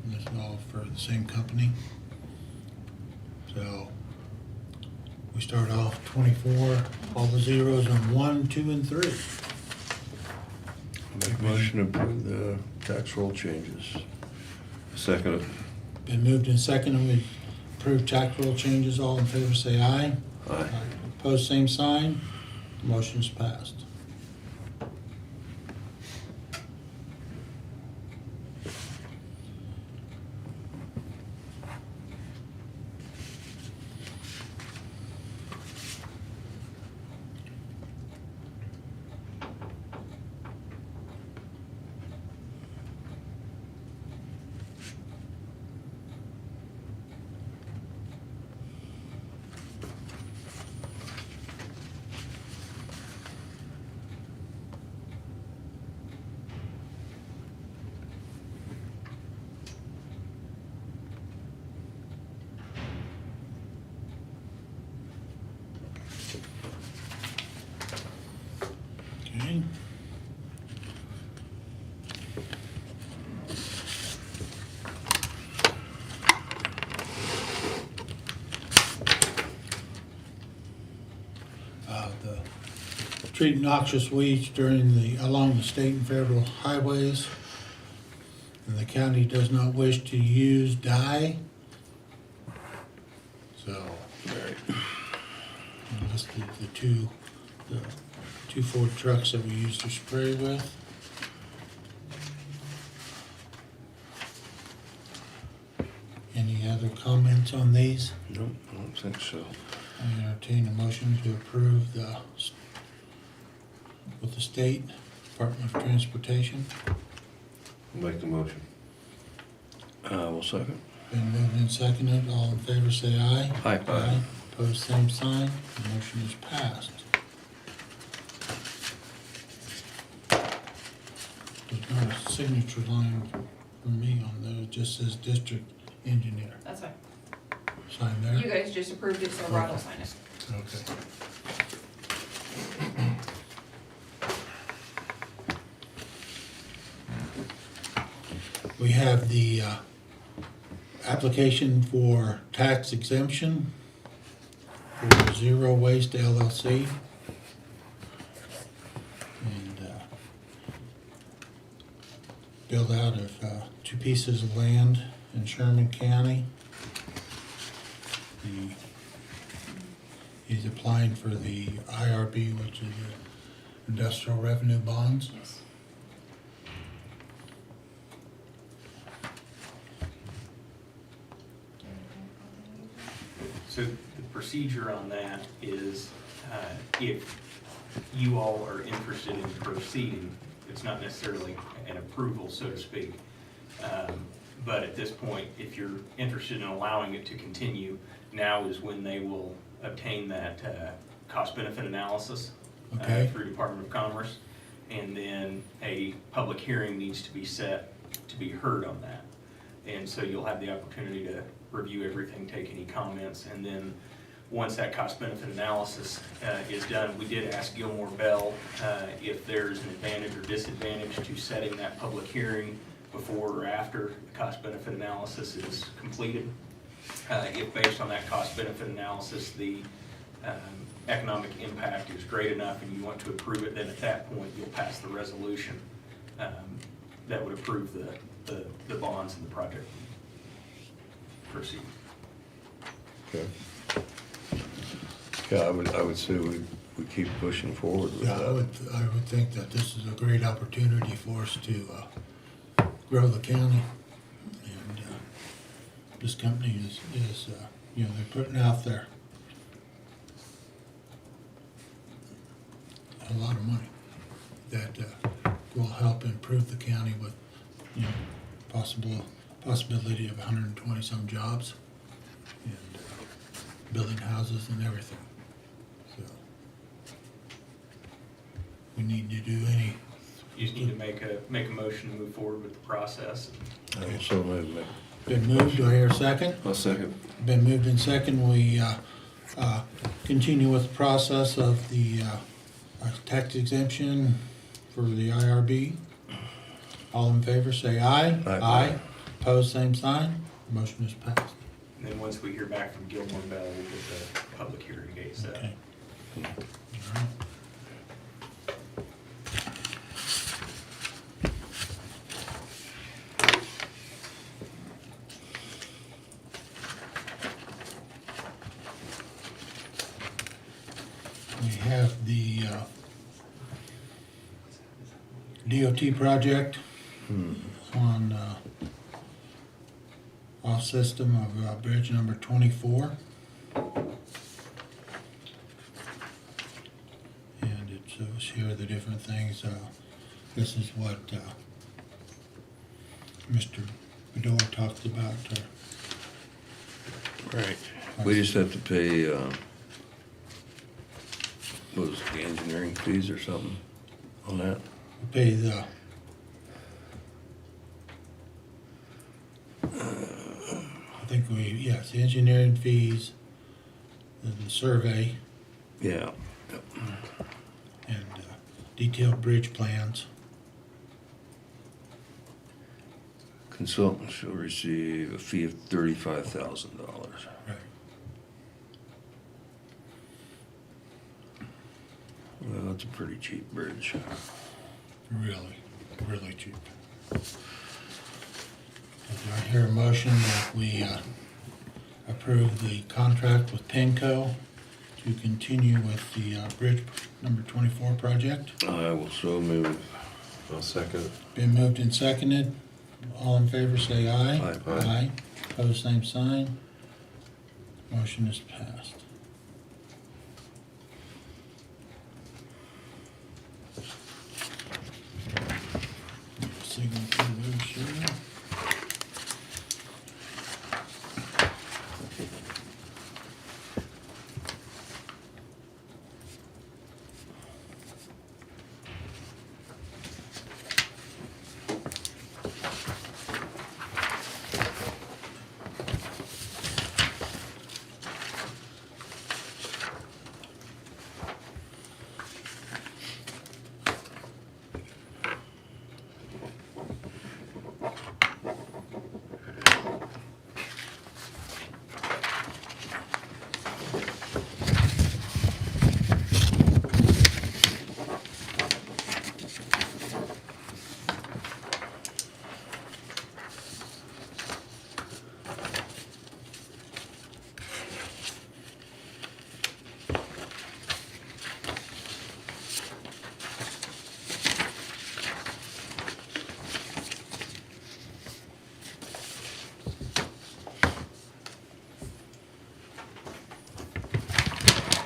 And this is all for the same company. So we start off 24, all the zeros on 1, 2, and 3. Make a motion to approve the tax roll changes. Second it. Been moved and seconded, we approve tax roll changes. All in favor, say aye. Aye. Opposed, same sign. Motion's passed. treat noxious weeds along the state and federal highways. And the county does not wish to use dye. So, and this is the two Ford trucks that we used to spray with. Any other comments on these? Nope, I don't think so. I entertain a motion to approve with the State Department of Transportation. Make the motion. We'll second. Been moved and seconded. All in favor say aye. Aye. Aye. Opposed, same sign. The motion is passed. There's not a signature line for me on there. It just says district engineer. That's fine. Sign there. You guys just approved it, so Rod will sign it. Okay. We have the application for tax exemption for Zero Waste LLC. And built out of 2 pieces of land in Sherman County. He's applying for the IRB, which is the Industrial Revenue Bonds. Yes. So the procedure on that is, if you all are interested in proceeding, it's not necessarily an approval, so to speak. But at this point, if you're interested in allowing it to continue, now is when they will obtain that cost-benefit analysis Okay. through Department of Commerce. And then a public hearing needs to be set to be heard on that. And so you'll have the opportunity to review everything, take any comments, and then once that cost-benefit analysis is done, we did ask Gilmore Bell if there's an advantage or disadvantage to setting that public hearing before or after the cost-benefit analysis is completed. If based on that cost-benefit analysis, the economic impact is great enough and you want to approve it, then at that point, you'll pass the resolution that would approve the bonds and the project proceed. Okay. Yeah, I would say we keep pushing forward with Yeah, I that. would think that this is a great opportunity for us to grow the county. And this company is they're putting out there a lot of money that will help improve the county with, possibility of 120 some jobs and building houses and everything. So we need to do any. You just need to make a motion to move forward with the process. I will so move, Mick. Been moved, do I hear a second? I'll second. Been moved in second, we continue with the process of the tax exemption for the IRB. All in favor, say aye. Aye. Opposed, same sign. Motion is passed. And then once we hear back from Gilmore Bell, we'll get the public hearing date set. Okay. All right. We have the DOT project on off system of bridge number 24. And it shows here the different things. This is what Mr. Bedore talked about. Right. We just have to pay, what was it, the engineering fees or something on that? Pay the I think yes, the engineering fees, the survey, Yeah. and detailed bridge plans. Consultant shall receive a fee of $35,000. Right. Well, it's a pretty cheap bridge. Really, really cheap. Do I hear a motion that we approve the contract with Tenco to continue with the bridge number 24 project? I will so move. I'll second. Been moved and seconded. All in favor say aye. Aye. Aye. Opposed, same sign. Motion is passed. Signature there, Sherman.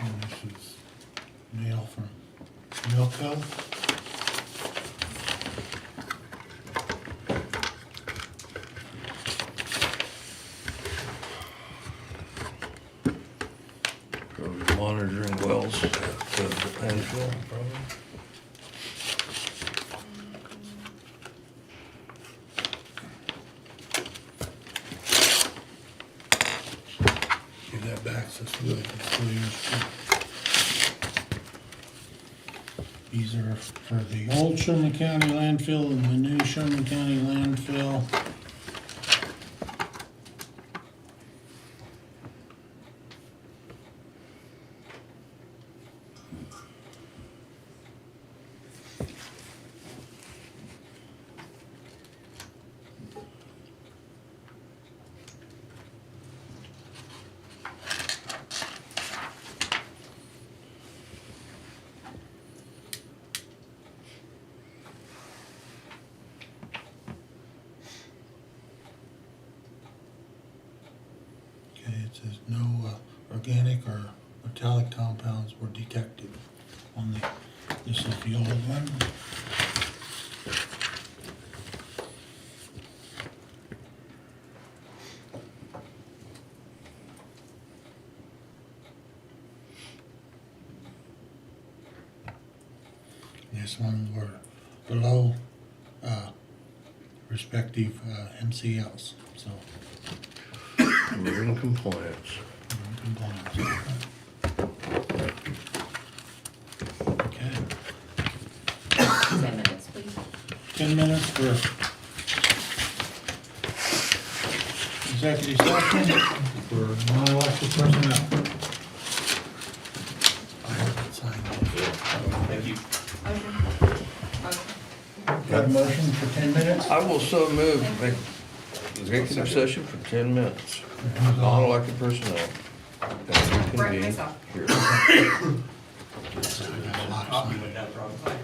And this is mail from Milco. Probably monitoring wells at the landfill, probably. Give that back so it's really still yours too. These are for the old Sherman County landfill and the new Sherman County landfill. Okay, it says no organic or metallic compounds were detected on the, this is the old one. This one were below respective MCLs, so We're in compliance. we're in compliance. Okay, 10 minutes, please. 10 minutes for executive session for non-elected personnel. I have to sign this. Thank you. Got a motion for 10 minutes? I will so move. Make executive session for 10 minutes. Non-elected personnel. As Right, reconvened myself. here. Copy went down the wrong way.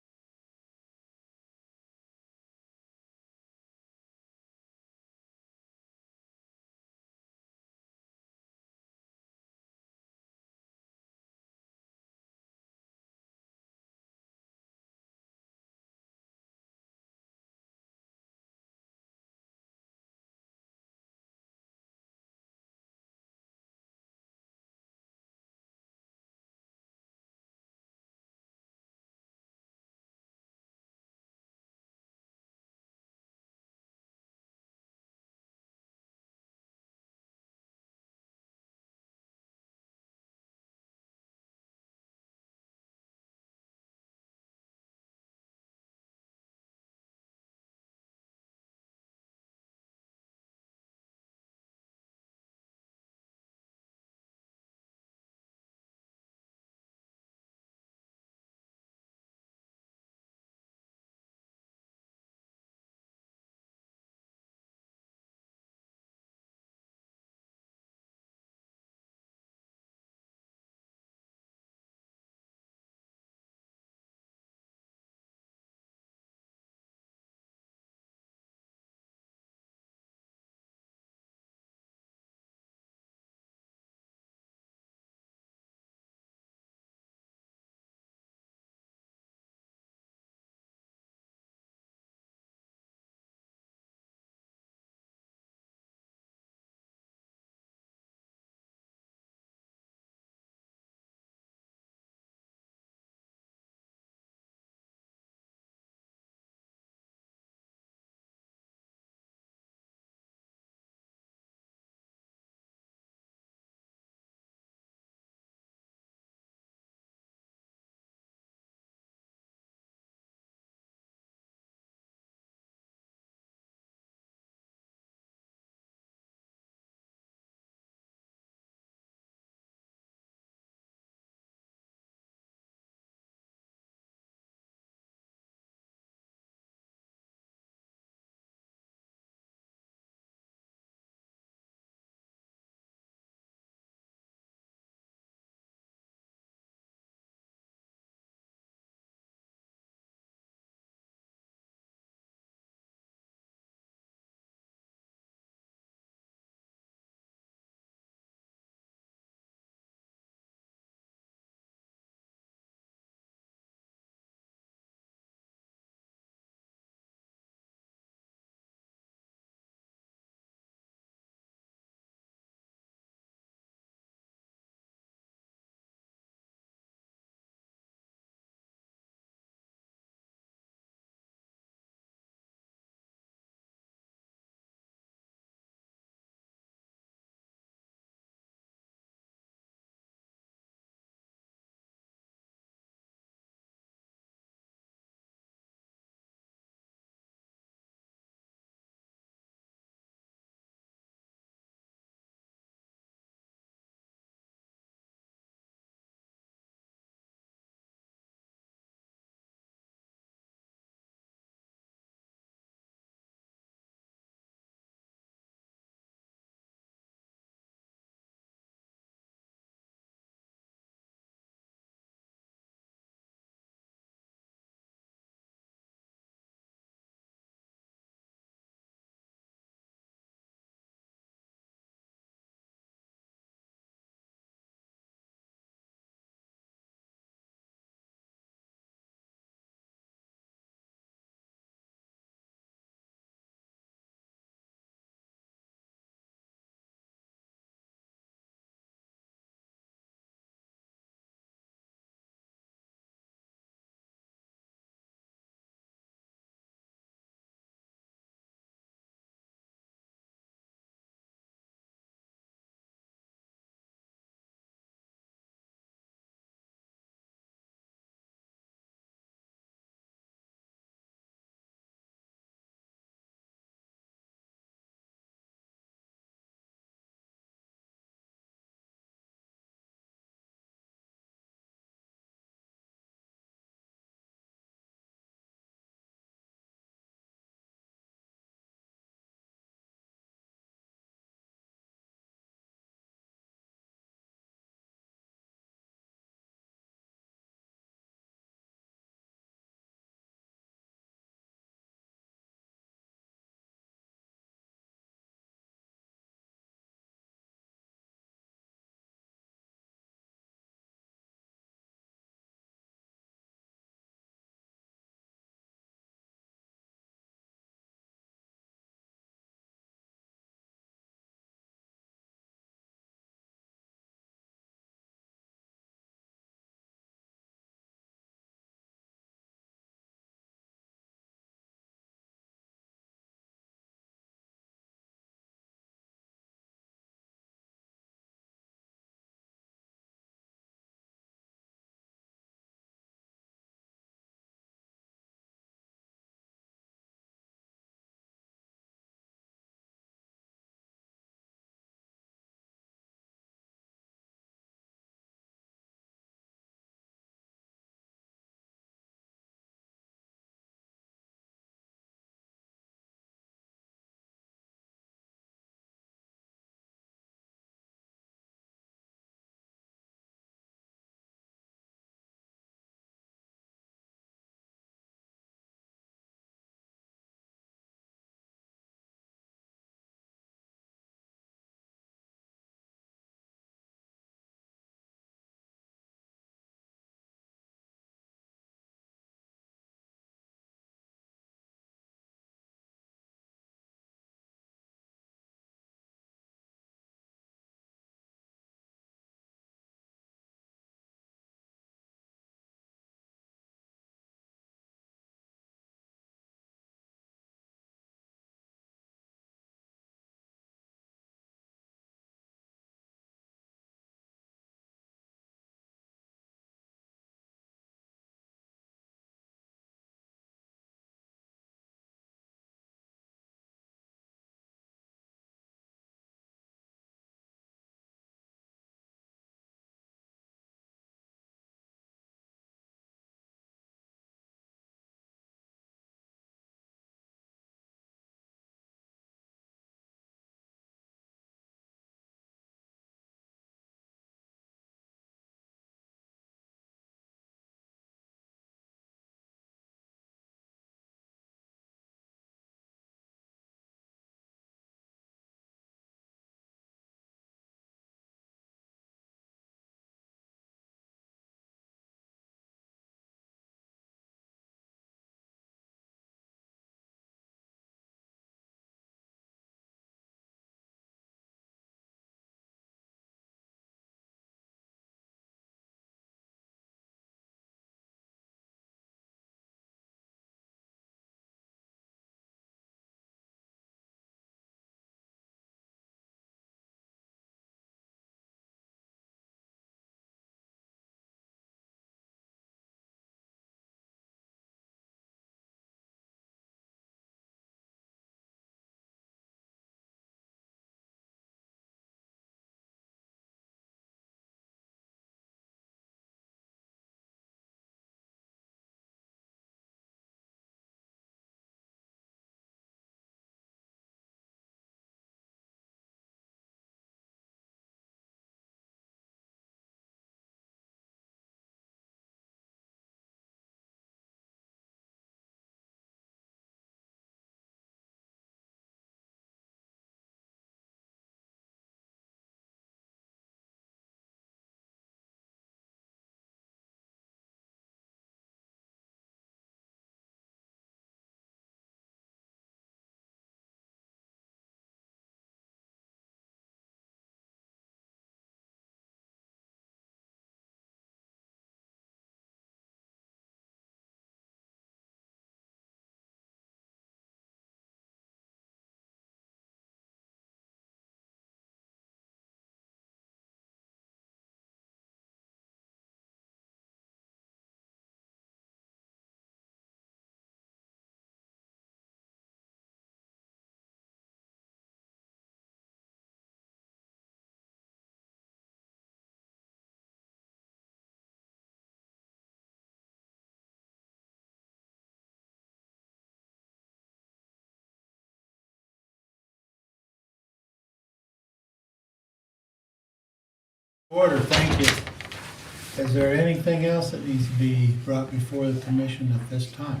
Order, thank you. Is there anything else that needs to be brought before the commission at this time?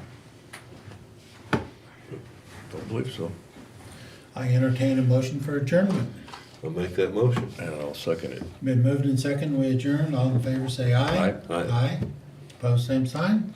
Don't believe so. I entertain a motion for adjournment. I'll make that motion. And I'll second it. Been moved and second, we adjourn. All in favor say aye. Aye. Aye. Aye. Opposed, same sign.